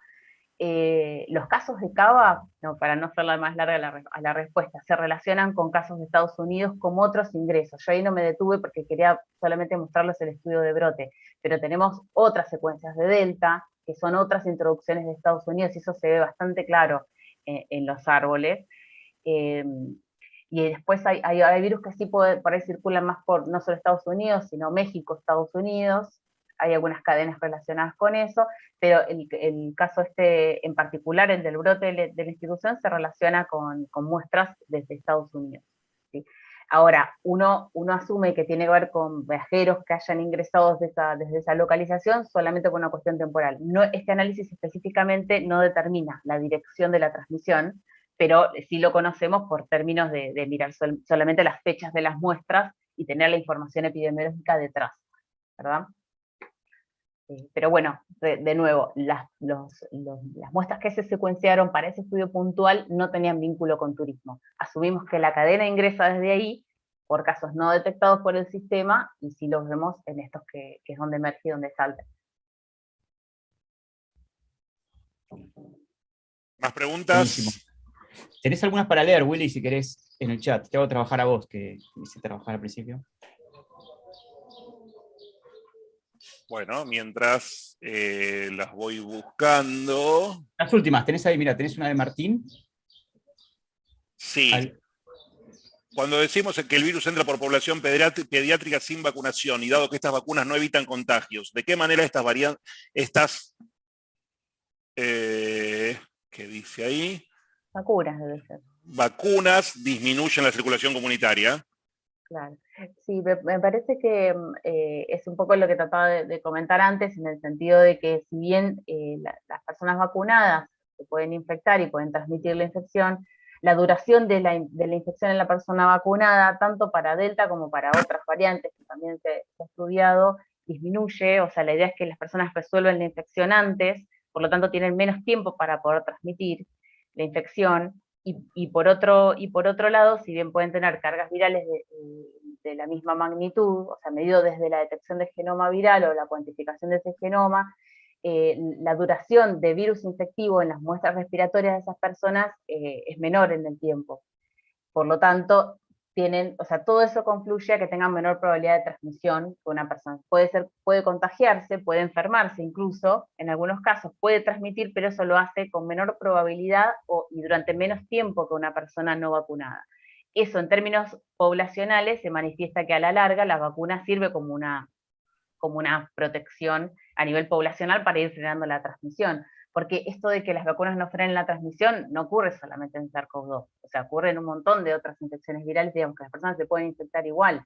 Los casos de Cava, para no hacerla más larga la respuesta, se relacionan con casos de Estados Unidos como otros ingresos. Yo ahí no me detuve porque quería solamente mostrarles el estudio de brote, pero tenemos otras secuencias de Delta, que son otras introducciones de Estados Unidos, y eso se ve bastante claro en los árboles. Y después hay virus que sí por ahí circulan más por no solo Estados Unidos, sino México, Estados Unidos. Hay algunas cadenas relacionadas con eso, pero el caso en particular, el del brote de la institución, se relaciona con muestras desde Estados Unidos, ¿sí? Ahora, uno asume que tiene que ver con viajeros que hayan ingresado desde esa localización solamente por una cuestión temporal. Este análisis específicamente no determina la dirección de la transmisión, pero sí lo conocemos por términos de mirar solamente las fechas de las muestras y tener la información epidemiológica detrás, ¿verdad? Pero bueno, de nuevo, las muestras que se secuenciaron para ese estudio puntual no tenían vínculo con turismo. Asumimos que la cadena ingresa desde ahí, por casos no detectados por el sistema, y sí los vemos en estos que es donde emerge y donde salta. ¿Más preguntas? Buenísimo. Tenés algunas para leer, Willy, si querés, en el chat. Te hago trabajar a vos, que hice trabajar al principio. Bueno, mientras las voy buscando. Las últimas, tenés ahí, mira, tenés una de Martín. Sí. Cuando decimos que el virus entra por población pediátrica sin vacunación, y dado que estas vacunas no evitan contagios, ¿de qué manera estas variantes, ¿qué dice ahí? Vacunas debe ser. Vacunas disminuyen la circulación comunitaria? Claro. Sí, me parece que es un poco lo que trataba de comentar antes, en el sentido de que si bien las personas vacunadas se pueden infectar y pueden transmitir la infección, la duración de la infección en la persona vacunada, tanto para Delta como para otras variantes que también se ha estudiado, disminuye. O sea, la idea es que las personas resuelven la infección antes, por lo tanto tienen menos tiempo para poder transmitir la infección. Y por otro lado, si bien pueden tener cargas virales de la misma magnitud, o sea, medido desde la detección de genoma viral o la cuantificación de ese genoma, la duración de virus infectivo en las muestras respiratorias de esas personas es menor en el tiempo. Por lo tanto, todo eso confluye a que tengan menor probabilidad de transmisión que una persona. Puede contagiarse, puede enfermarse incluso, en algunos casos puede transmitir, pero eso lo hace con menor probabilidad y durante menos tiempo que una persona no vacunada. Eso en términos poblacionales se manifiesta que a la larga la vacuna sirve como una protección a nivel poblacional para ir frenando la transmisión. Porque esto de que las vacunas no frenen la transmisión no ocurre solamente en SARS-CoV-2, o sea, ocurre en un montón de otras infecciones virales, digamos que las personas se pueden infectar igual.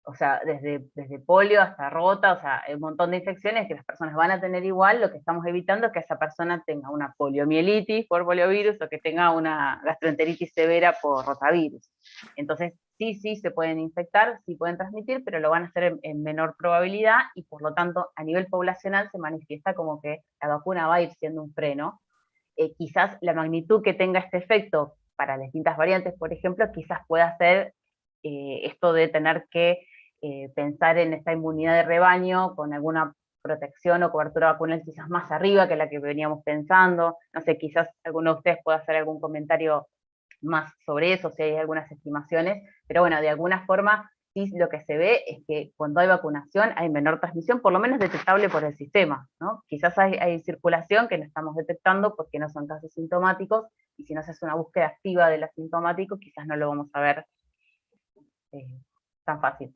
O sea, desde polio hasta rota, o sea, hay un montón de infecciones que las personas van a tener igual. Lo que estamos evitando es que esa persona tenga una poliomielitis por poliovirus o que tenga una gastroenteritis severa por rotavirus. Entonces, sí se pueden infectar, sí pueden transmitir, pero lo van a hacer en menor probabilidad y por lo tanto a nivel poblacional se manifiesta como que la vacuna va a ir siendo un freno. Quizás la magnitud que tenga este efecto para distintas variantes, por ejemplo, quizás pueda ser esto de tener que pensar en esta inmunidad de rebaño con alguna protección o cobertura vacunal quizás más arriba que la que veníamos pensando. No sé, quizás alguno de ustedes pueda hacer algún comentario más sobre eso, si hay algunas estimaciones, pero bueno, de alguna forma sí lo que se ve es que cuando hay vacunación hay menor transmisión, por lo menos detectable por el sistema, ¿no? Quizás hay circulación que no estamos detectando porque no son casos sintomáticos, y si no se hace una búsqueda activa del asintomático, quizás no lo vamos a ver tan fácil.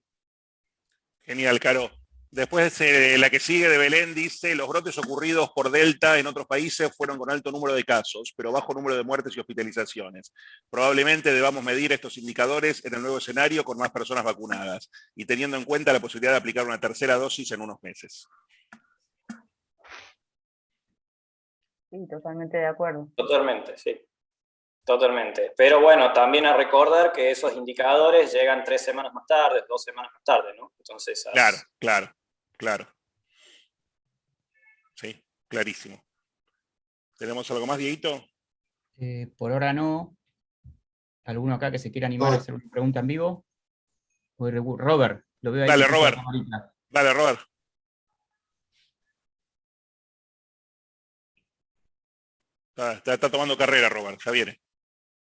Genial, Caro. Después la que sigue de Belén dice, los brotes ocurridos por Delta en otros países fueron con alto número de casos, pero bajo número de muertes y hospitalizaciones. Probablemente debamos medir estos indicadores en el nuevo escenario con más personas vacunadas y teniendo en cuenta la posibilidad de aplicar una tercera dosis en unos meses. Sí, totalmente de acuerdo. Totalmente, sí. Totalmente. Pero bueno, también a recordar que esos indicadores llegan 3 semanas más tarde, 2 semanas más tarde, ¿no? Entonces, Claro. Sí, clarísimo. ¿Tenemos algo más, Dieguito? Por ahora no. ¿Alguno acá que se quiera animar a hacer una pregunta en vivo? Robert, lo veo ahí. Dale, Robert. Está tomando carrera, Robert, ya viene.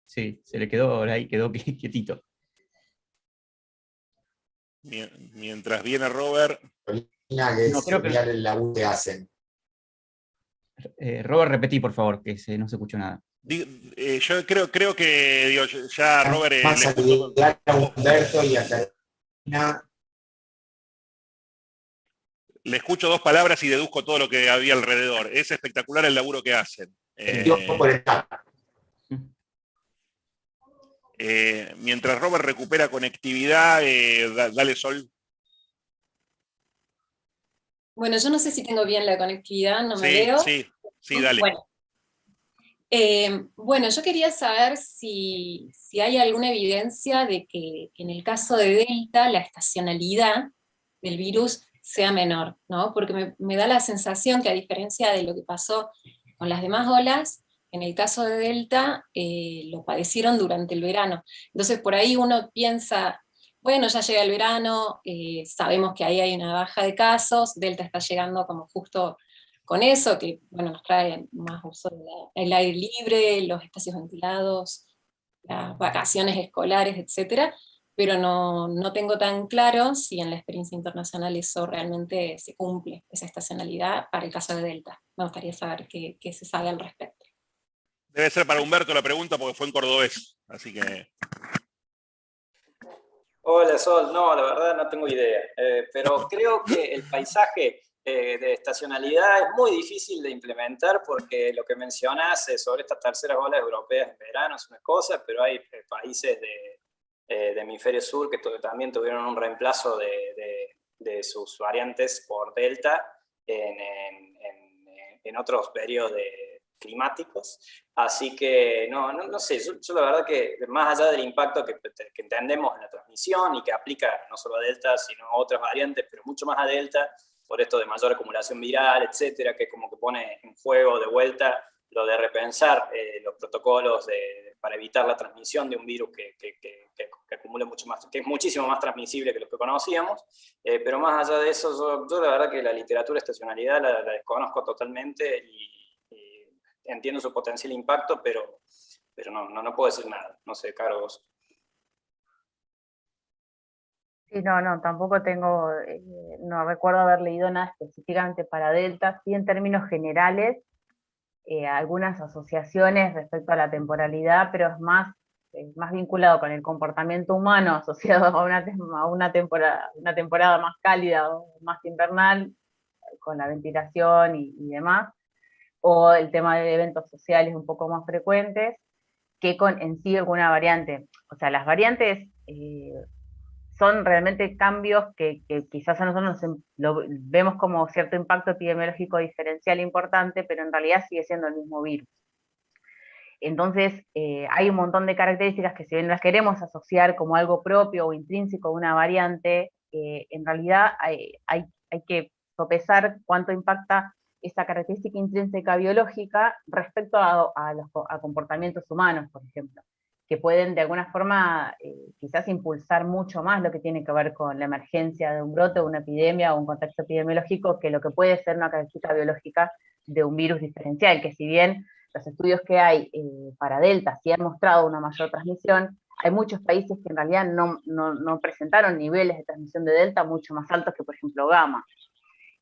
Sí, se le quedó ahí, quedó quietito. Mientras viene Robert. No, creo que el laburo que hacen. Robert, repetí, por favor, que no se escuchó nada. Yo creo que ya Robert... Más saludar a Humberto y a Carolina. Le escucho 2 palabras y deduzco todo lo que había alrededor. Es espectacular el laburo que hacen. Mientras Robert recupera conectividad, dale, Sol. Bueno, yo no sé si tengo bien la conectividad, no me veo. Sí, dale. Bueno, yo quería saber si hay alguna evidencia de que en el caso de Delta la estacionalidad del virus sea menor, ¿no? Porque me da la sensación que, a diferencia de lo que pasó con las demás olas, en el caso de Delta lo padecieron durante el verano. Entonces por ahí uno piensa, bueno, ya llega el verano, sabemos que ahí hay una baja de casos, Delta está llegando como justo con eso, que bueno, nos trae más uso del aire libre, los espacios ventilados, las vacaciones escolares, etcétera, pero no tengo tan claro si en la experiencia internacional eso realmente se cumple, esa estacionalidad para el caso de Delta. Me gustaría saber qué se sabe al respecto. Debe ser para Humberto la pregunta porque fue en cordobés, así que... Hola Sol, no, la verdad no tengo idea, pero creo que el paisaje de estacionalidad es muy difícil de implementar porque lo que mencionas sobre estas terceras olas europeas en verano es una cosa, pero hay países de hemisferio sur que también tuvieron un reemplazo de sus variantes por Delta en otros periodos climáticos, así que no sé, yo la verdad que más allá del impacto que entendemos en la transmisión y que aplica no solo a Delta, sino a otras variantes, pero mucho más a Delta, por esto de mayor acumulación viral, etcétera, que como que pone en juego de vuelta lo de repensar los protocolos para evitar la transmisión de un virus que acumula mucho más, que es muchísimo más transmisible que lo que conocíamos, pero más allá de eso, yo la verdad que la literatura de estacionalidad la desconozco totalmente y entiendo su potencial impacto, pero no puedo decir nada. No sé, Caro, vos. Sí, no, tampoco tengo, no recuerdo haber leído nada específicamente para Delta, sí en términos generales, algunas asociaciones respecto a la temporalidad, pero es más vinculado con el comportamiento humano asociado a una temporada más cálida o más invernal, con la ventilación y demás, o el tema de eventos sociales un poco más frecuentes, que con en sí alguna variante. O sea, las variantes son realmente cambios que quizás a nosotros lo vemos como cierto impacto epidemiológico diferencial importante, pero en realidad sigue siendo el mismo virus. Entonces, hay un montón de características que si bien las queremos asociar como algo propio o intrínseco de una variante, en realidad hay que sopesar cuánto impacta esa característica intrínseca biológica respecto a comportamientos humanos, por ejemplo, que pueden de alguna forma quizás impulsar mucho más lo que tiene que ver con la emergencia de un brote, una epidemia o un contexto epidemiológico, que lo que puede ser una característica biológica de un virus diferencial, que si bien los estudios que hay para Delta sí han mostrado una mayor transmisión, hay muchos países que en realidad no presentaron niveles de transmisión de Delta mucho más altos que, por ejemplo, Gamma.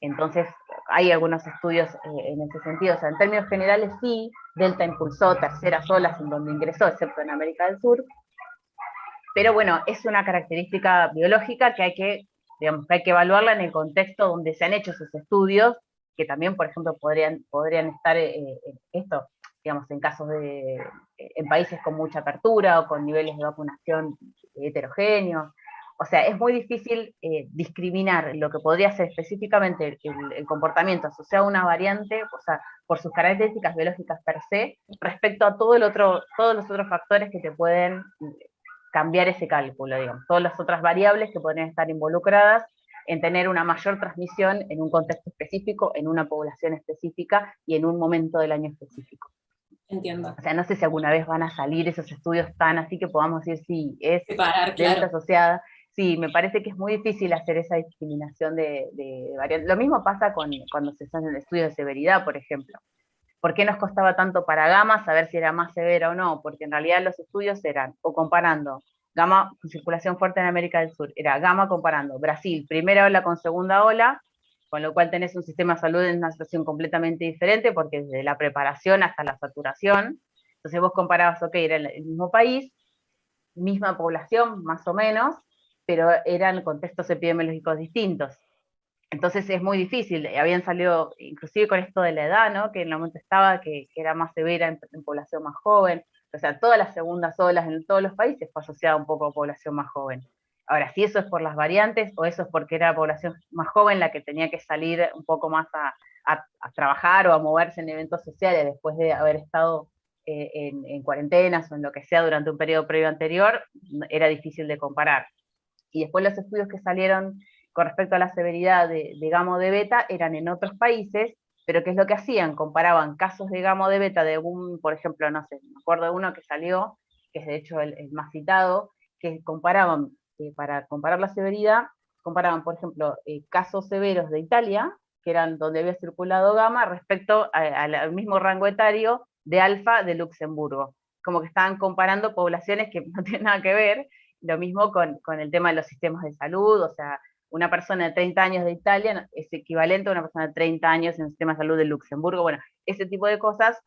Entonces, hay algunos estudios en ese sentido. O sea, en términos generales sí, Delta impulsó terceras olas en donde ingresó, excepto en América del Sur. Pero bueno, es una característica biológica que hay que evaluarla en el contexto donde se han hecho esos estudios, que también, por ejemplo, podrían estar en casos en países con mucha apertura o con niveles de vacunación heterogéneos. O sea, es muy difícil discriminar lo que podría ser específicamente el comportamiento asociado a una variante, o sea, por sus características biológicas per se, respecto a todos los otros factores que te pueden cambiar ese cálculo, digamos, todas las otras variables que podrían estar involucradas en tener una mayor transmisión en un contexto específico, en una población específica y en un momento del año específico. Entiendo. O sea, no sé si alguna vez van a salir esos estudios tan así que podamos decir si es separar, Delta claro, asociada. Sí, me parece que es muy difícil hacer esa discriminación de variantes. Lo mismo pasa cuando se hacen estudios de severidad, por ejemplo. ¿Por qué nos costaba tanto para Gamma saber si era más severa o no? Porque en realidad los estudios eran, o comparando, Gamma con circulación fuerte en América del Sur, era Gamma comparando Brasil, primera ola con segunda ola, con lo cual tenés un sistema de salud en una situación completamente diferente, porque desde la preparación hasta la saturación, entonces vos comparabas, ok, era el mismo país, misma población, más o menos, pero eran contextos epidemiológicos distintos. Entonces es muy difícil, habían salido, inclusive con esto de la edad, ¿no? Que en el momento estaba, que era más severa en población más joven, o sea, todas las segundas olas en todos los países fue asociada un poco a población más joven. Ahora, si eso es por las variantes, o eso es porque era población más joven la que tenía que salir un poco más a trabajar o a moverse en eventos sociales después de haber estado en cuarentenas o en lo que sea durante un periodo previo anterior, era difícil de comparar. Y después los estudios que salieron con respecto a la severidad de Gamma o de Beta eran en otros países, pero ¿qué es lo que hacían? Comparaban casos de Gamma o de Beta de por ejemplo, no sé, me acuerdo de uno que salió, que es de hecho el más citado, que comparaban, para comparar la severidad, comparaban, por ejemplo, casos severos de Italia que eran donde había circulado gamma, respecto al mismo rango etario de alfa de Luxemburgo. Como que estaban comparando poblaciones que no tienen nada que ver, lo mismo con el tema de los sistemas de salud, o sea, una persona de 30 años de Italia es equivalente a una persona de 30 años en el sistema de salud de Luxemburgo. Bueno, ese tipo de cosas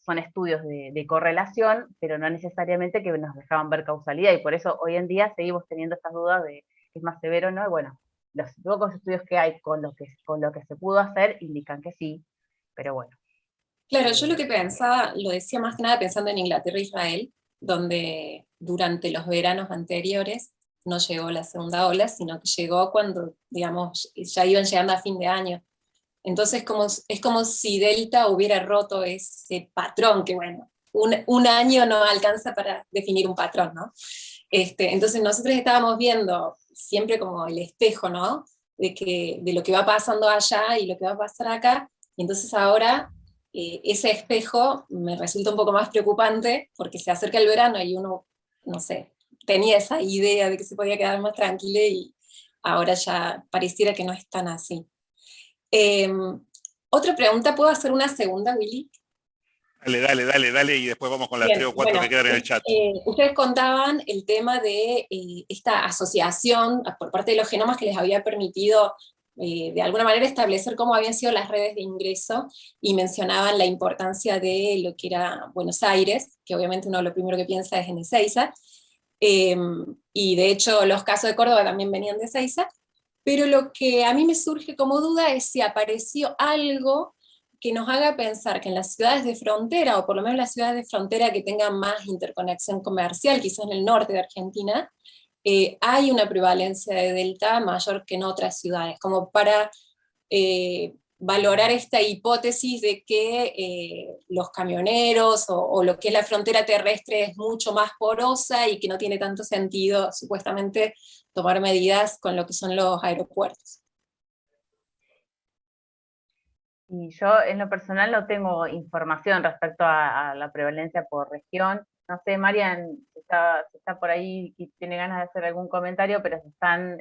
son estudios de correlación, pero no necesariamente que nos dejaban ver causalidad, y por eso hoy en día seguimos teniendo estas dudas de que es más severo o no. Y bueno, los pocos estudios que hay con lo que se pudo hacer indican que sí, pero bueno. Claro, yo lo que pensaba, lo decía más que nada pensando en Inglaterra e Israel, donde durante los veranos anteriores no llegó la segunda ola, sino que llegó cuando, digamos, ya iban llegando a fin de año. Entonces es como si Delta hubiera roto ese patrón, que bueno, un año no alcanza para definir un patrón, ¿no? Entonces nosotros estábamos viendo siempre como el espejo, ¿no? De lo que va pasando allá y lo que va a pasar acá, y entonces ahora ese espejo me resulta un poco más preocupante, porque se acerca el verano y uno, no sé, tenía esa idea de que se podía quedar más tranquilo, y ahora ya pareciera que no es tan así. Otra pregunta, ¿puedo hacer una segunda, Willy? Dale, y después vamos con las 3 o 4 que quedan en el chat. Ustedes contaban el tema de esta asociación por parte de los genomas que les había permitido de alguna manera establecer cómo habían sido las redes de ingreso, y mencionaban la importancia de lo que era Buenos Aires, que obviamente uno lo primero que piensa es en Ezeiza, y de hecho los casos de Córdoba también venían de Ezeiza, pero lo que a mí me surge como duda es si apareció algo que nos haga pensar que en las ciudades de frontera, o por lo menos las ciudades de frontera que tengan más interconexión comercial, quizás en el norte de Argentina, hay una prevalencia de Delta mayor que en otras ciudades, como para valorar esta hipótesis de que los camioneros o lo que es la frontera terrestre es mucho más porosa y que no tiene tanto sentido, supuestamente, tomar medidas con lo que son los aeropuertos. Y yo en lo personal no tengo información respecto a la prevalencia por región. No sé, Marian, si está por ahí y tiene ganas de hacer algún comentario, pero se están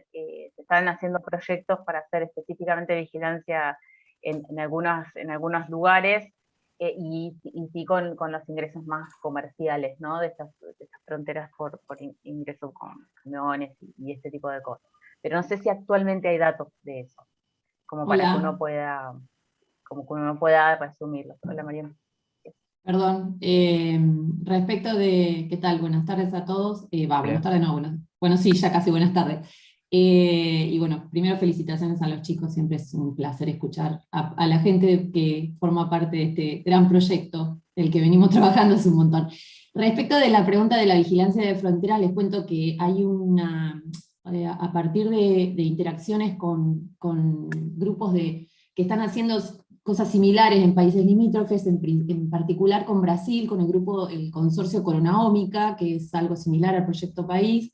haciendo proyectos para hacer específicamente vigilancia en algunos lugares, y sí con los ingresos más comerciales, ¿no? De estas fronteras por ingreso con camiones y este tipo de cosas. Pero no sé si actualmente hay datos de eso, como para que uno pueda resumirlo. Hola, Mariana. Perdón, respecto de, ¿qué tal? Buenas tardes a todos. Buenas tardes, no, bueno, sí, ya casi buenas tardes. Y bueno, primero felicitaciones a los chicos, siempre es un placer escuchar a la gente que forma parte de este gran proyecto, del que venimos trabajando hace un montón. Respecto de la pregunta de la vigilancia de fronteras, les cuento que hay a partir de interacciones con grupos que están haciendo cosas similares en países limítrofes, en particular con Brasil, con el consorcio Coronaómica, que es algo similar al Proyecto País.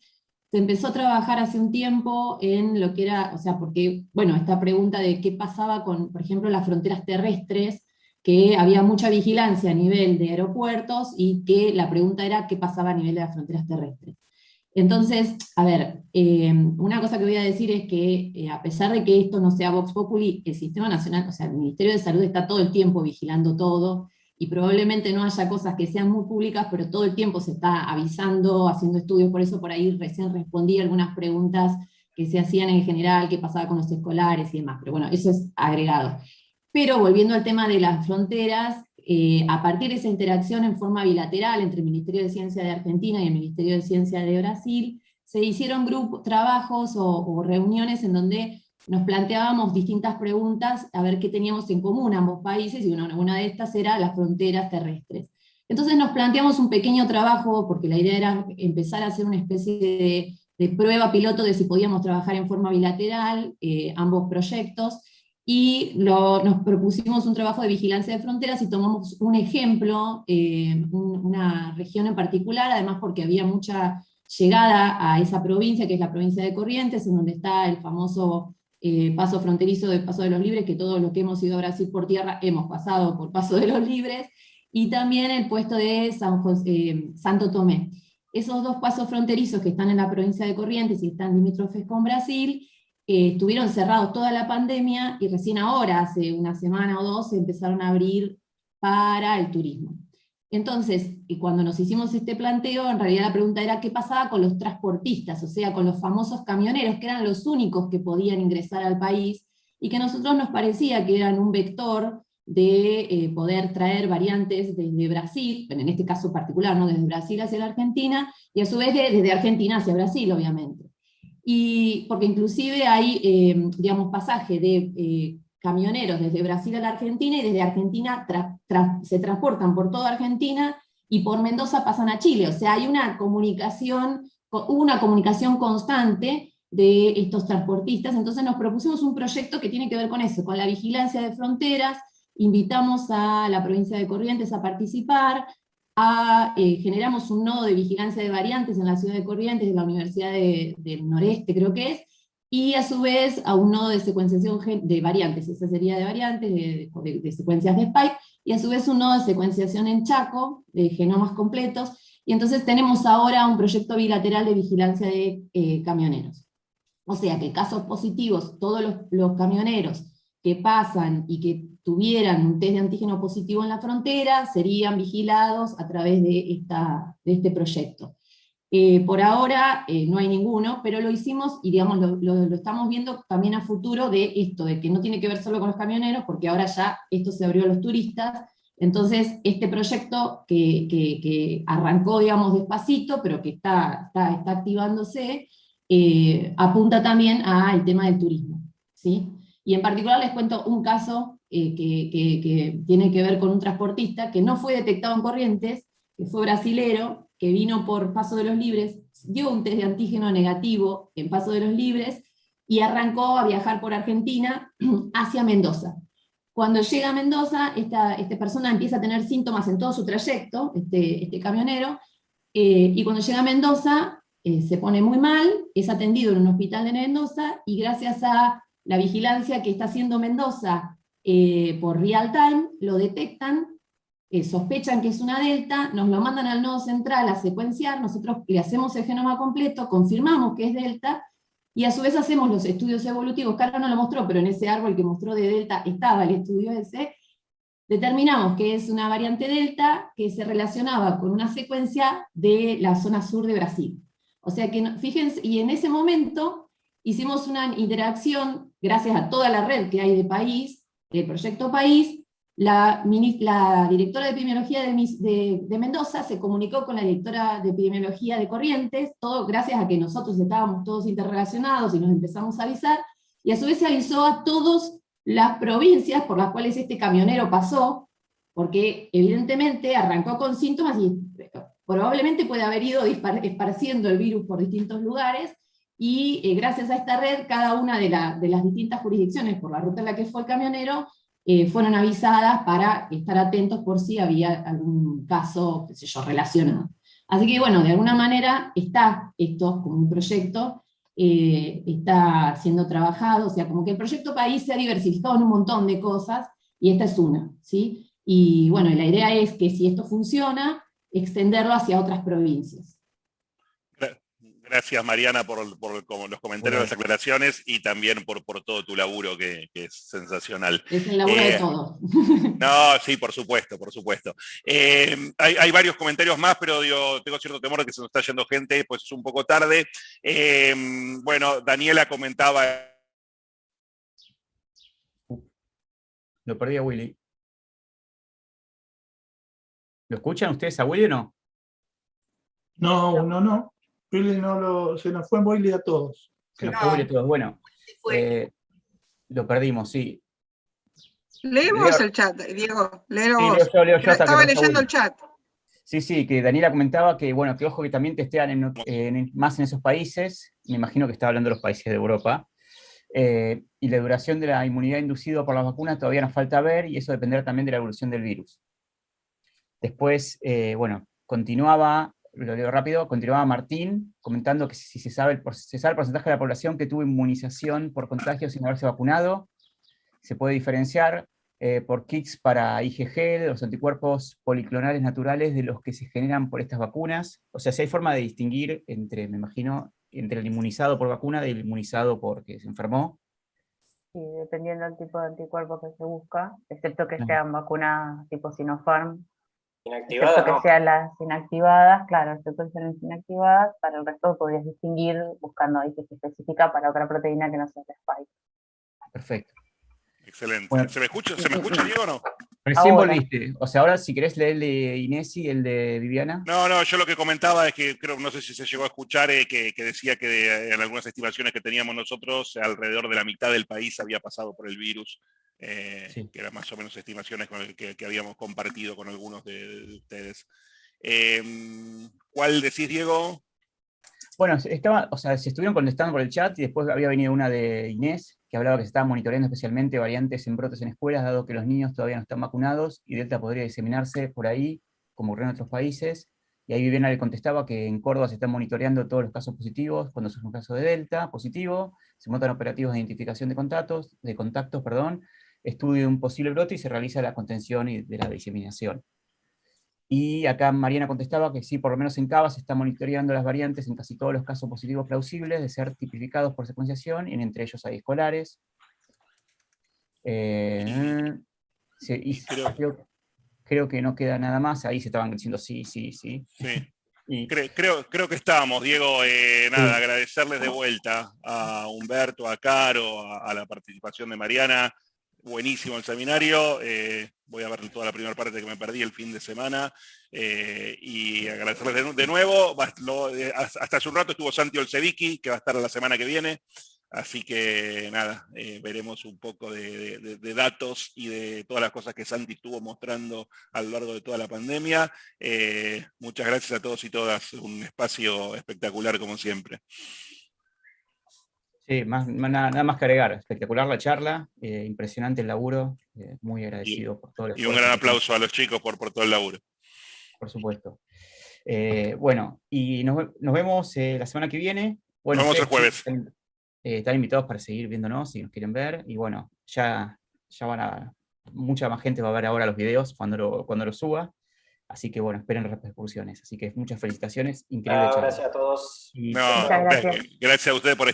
Se empezó a trabajar hace un tiempo en lo que era, o sea, porque, bueno, esta pregunta de qué pasaba con, por ejemplo, las fronteras terrestres, que había mucha vigilancia a nivel de aeropuertos, y que la pregunta era qué pasaba a nivel de las fronteras terrestres. Entonces, a ver, una cosa que voy a decir es que a pesar de que esto no sea Vox Populi, el Sistema Nacional, o sea, el Ministerio de Salud está todo el tiempo vigilando todo, y probablemente no haya cosas que sean muy públicas, pero todo el tiempo se está avisando, haciendo estudios. Por eso por ahí recién respondí algunas preguntas que se hacían en general, qué pasaba con los escolares y demás, pero bueno, eso es agregado. Pero volviendo al tema de las fronteras, a partir de esa interacción en forma bilateral entre el Ministerio de Ciencia de Argentina y el Ministerio de Ciencia de Brasil, se hicieron trabajos o reuniones en donde nos planteábamos distintas preguntas a ver qué teníamos en común ambos países, y una de estas era las fronteras terrestres. Entonces nos planteamos un pequeño trabajo, porque la idea era empezar a hacer una especie de prueba piloto de si podíamos trabajar en forma bilateral, ambos proyectos, y nos propusimos un trabajo de vigilancia de fronteras y tomamos un ejemplo, una región en particular, además porque había mucha llegada a esa provincia, que es la provincia de Corrientes, en donde está el famoso paso fronterizo de Paso de los Libres, que todos los que hemos ido a Brasil por tierra hemos pasado por Paso de los Libres, y también el puesto de Santo Tomé. Esos dos pasos fronterizos que están en la provincia de Corrientes y están limítrofes con Brasil, estuvieron cerrados toda la pandemia y recién ahora, hace una semana o dos, se empezaron a abrir para el turismo. Entonces, y cuando nos hicimos este planteo, en realidad la pregunta era qué pasaba con los transportistas, o sea, con los famosos camioneros, que eran los únicos que podían ingresar al país, y que a nosotros nos parecía que eran un vector de poder traer variantes desde Brasil, en este caso particular, ¿no? Desde Brasil hacia la Argentina, y a su vez desde Argentina hacia Brasil, obviamente. Y porque inclusive hay, digamos, pasaje de camioneros desde Brasil a la Argentina, y desde Argentina se transportan por toda Argentina, y por Mendoza pasan a Chile. O sea, hay una comunicación, hubo una comunicación constante de estos transportistas. Entonces nos propusimos un proyecto que tiene que ver con eso, con la vigilancia de fronteras. Invitamos a la provincia de Corrientes a participar, generamos un nodo de vigilancia de variantes en la ciudad de Corrientes, de la Universidad del Noreste, creo que es, y a su vez a un nodo de secuenciación de variantes, esa sería de variantes, de secuencias de Spike, y a su vez un nodo de secuenciación en Chaco, de genomas completos, y entonces tenemos ahora un proyecto bilateral de vigilancia de camioneros. O sea que casos positivos, todos los camioneros que pasan y que tuvieran un test de antígeno positivo en la frontera, serían vigilados a través de este proyecto. Por ahora no hay ninguno, pero lo hicimos y digamos, lo estamos viendo también a futuro de esto, de que no tiene que ver solo con los camioneros, porque ahora ya esto se abrió a los turistas. Entonces este proyecto que arrancó, digamos, despacito, pero que está activándose, apunta también al tema del turismo, ¿sí? Y en particular les cuento un caso que tiene que ver con un transportista que no fue detectado en Corrientes, que fue brasilero, que vino por Paso de los Libres, dio un test de antígeno negativo en Paso de los Libres, y arrancó a viajar por Argentina hacia Mendoza. Cuando llega a Mendoza, esta persona empieza a tener síntomas en todo su trayecto, este camionero, y cuando llega a Mendoza se pone muy mal, es atendido en un hospital de Mendoza, y gracias a la vigilancia que está haciendo Mendoza por real time, lo detectan, sospechan que es una delta, nos lo mandan al nodo central a secuenciar, nosotros le hacemos el genoma completo, confirmamos que es delta, y a su vez hacemos los estudios evolutivos. Carlos no lo mostró, pero en ese árbol que mostró de delta estaba el estudio ese. Determinamos que es una variante delta que se relacionaba con una secuencia de la zona sur de Brasil. O sea que, fíjense, y en ese momento hicimos una interacción, gracias a toda la red que hay de país, del proyecto País. La directora de epidemiología de Mendoza se comunicó con la directora de epidemiología de Corrientes, todo gracias a que nosotros estábamos todos interrelacionados y nos empezamos a avisar, y a su vez se avisó a todas las provincias por las cuales este camionero pasó, porque evidentemente arrancó con síntomas y probablemente puede haber ido esparciendo el virus por distintos lugares, y gracias a esta red, cada una de las distintas jurisdicciones por la ruta en la que fue el camionero, fueron avisadas para estar atentos por si había algún caso, qué sé yo, relacionado. Así que bueno, de alguna manera está esto como un proyecto, está siendo trabajado, o sea, como que el proyecto País se ha diversificado en un montón de cosas, y esta es una, ¿sí? Y bueno, la idea es que si esto funciona, extenderlo hacia otras provincias. Gracias, Mariana, por los comentarios, las aclaraciones, y también por todo tu laburo, que es sensacional. Es el laburo de todos. No, sí, por supuesto, por supuesto. Hay varios comentarios más, pero tengo cierto temor de que se nos está yendo gente, pues es un poco tarde. Bueno, Daniela comentaba... Lo perdí a Willy. ¿Lo escuchan ustedes a Willy o no? No. Willy se nos fue Willy a todos. Se nos fue Willy a todos. Bueno, lo perdimos, sí. Leemos el chat, Diego. Leo yo estaba leyendo el chat. Sí, que Daniela comentaba que, bueno, que ojo que también testean más en esos países, me imagino que estaba hablando de los países de Europa, y la duración de la inmunidad inducida por las vacunas todavía nos falta ver, y eso dependerá también de la evolución del virus. Después, bueno, lo leo rápido, continuaba Martín comentando que si se sabe el porcentaje de la población que tuvo inmunización por contagio sin haberse vacunado, se puede diferenciar por kits para IgG, los anticuerpos policlonales naturales de los que se generan por estas vacunas. O sea, si hay forma de distinguir entre, me imagino, entre el inmunizado por vacuna y el inmunizado porque se enfermó. Sí, dependiendo del tipo de anticuerpo que se busca, excepto que sean vacunas tipo Sinopharm, Inactivada, excepto que no. sean las inactivadas, claro, excepto que sean las inactivadas, para el resto podrías distinguir buscando ahí que se especifica para otra proteína que no sea de Spike. Perfecto. Excelente. Bueno. ¿Se me escucha, Diego, o no? Recién Ahora. volviste. O sea, ahora si querés leerle Inés y el de Viviana. No, yo lo que comentaba es que creo, no sé si se llegó a escuchar, que decía que en algunas estimaciones que teníamos nosotros, alrededor de la mitad del país había pasado por el virus, Sí. que eran más o menos estimaciones que habíamos compartido con algunos de ustedes. ¿Cuál decís, Diego? Bueno, se estuvieron contestando por el chat y después había venido una de Inés que hablaba que se estaban monitoreando especialmente variantes en brotes en escuelas, dado que los niños todavía no están vacunados y Delta podría diseminarse por ahí, como ocurrió en otros países. Y ahí Viviana le contestaba que en Córdoba se están monitoreando todos los casos positivos. Cuando surge un caso de Delta positivo, se montan operativos de identificación de contactos, estudio de un posible brote y se realiza la contención y de la diseminación. Y acá Mariana contestaba que sí, por lo menos en Cava se está monitoreando las variantes en casi todos los casos positivos plausibles de ser tipificados por secuenciación, y entre ellos hay escolares. Creo que no queda nada más, ahí se estaban diciendo sí. Sí. Y, Creo que estamos, Diego. Nada, sí. agradecerles de vuelta a Humberto, a Caro, a la participación de Mariana. Buenísimo el seminario. Voy a ver toda la primera parte que me perdí el fin de semana. Y agradecerles de nuevo. Hasta hace un rato estuvo Santi Olsevicki, que va a estar la semana que viene. Así que nada, veremos un poco de datos y de todas las cosas que Santi estuvo mostrando a lo largo de toda la pandemia. Muchas gracias a todos y todas. Un espacio espectacular como siempre. Sí, nada más que agregar. Espectacular la charla, impresionante el laburo, muy agradecido por todo el esfuerzo. Y un gran aplauso a los chicos por todo el laburo. Por supuesto. Bueno, y nos vemos la semana que viene. Bueno, nos vemos el jueves. Están invitados para seguir viéndonos si nos quieren ver. Y bueno, ya mucha más gente va a ver ahora los videos cuando lo suba. Así que bueno, esperen repercusiones. Así que muchas felicitaciones. Increíble charla. Gracias a todos. Gracias a ustedes por estar.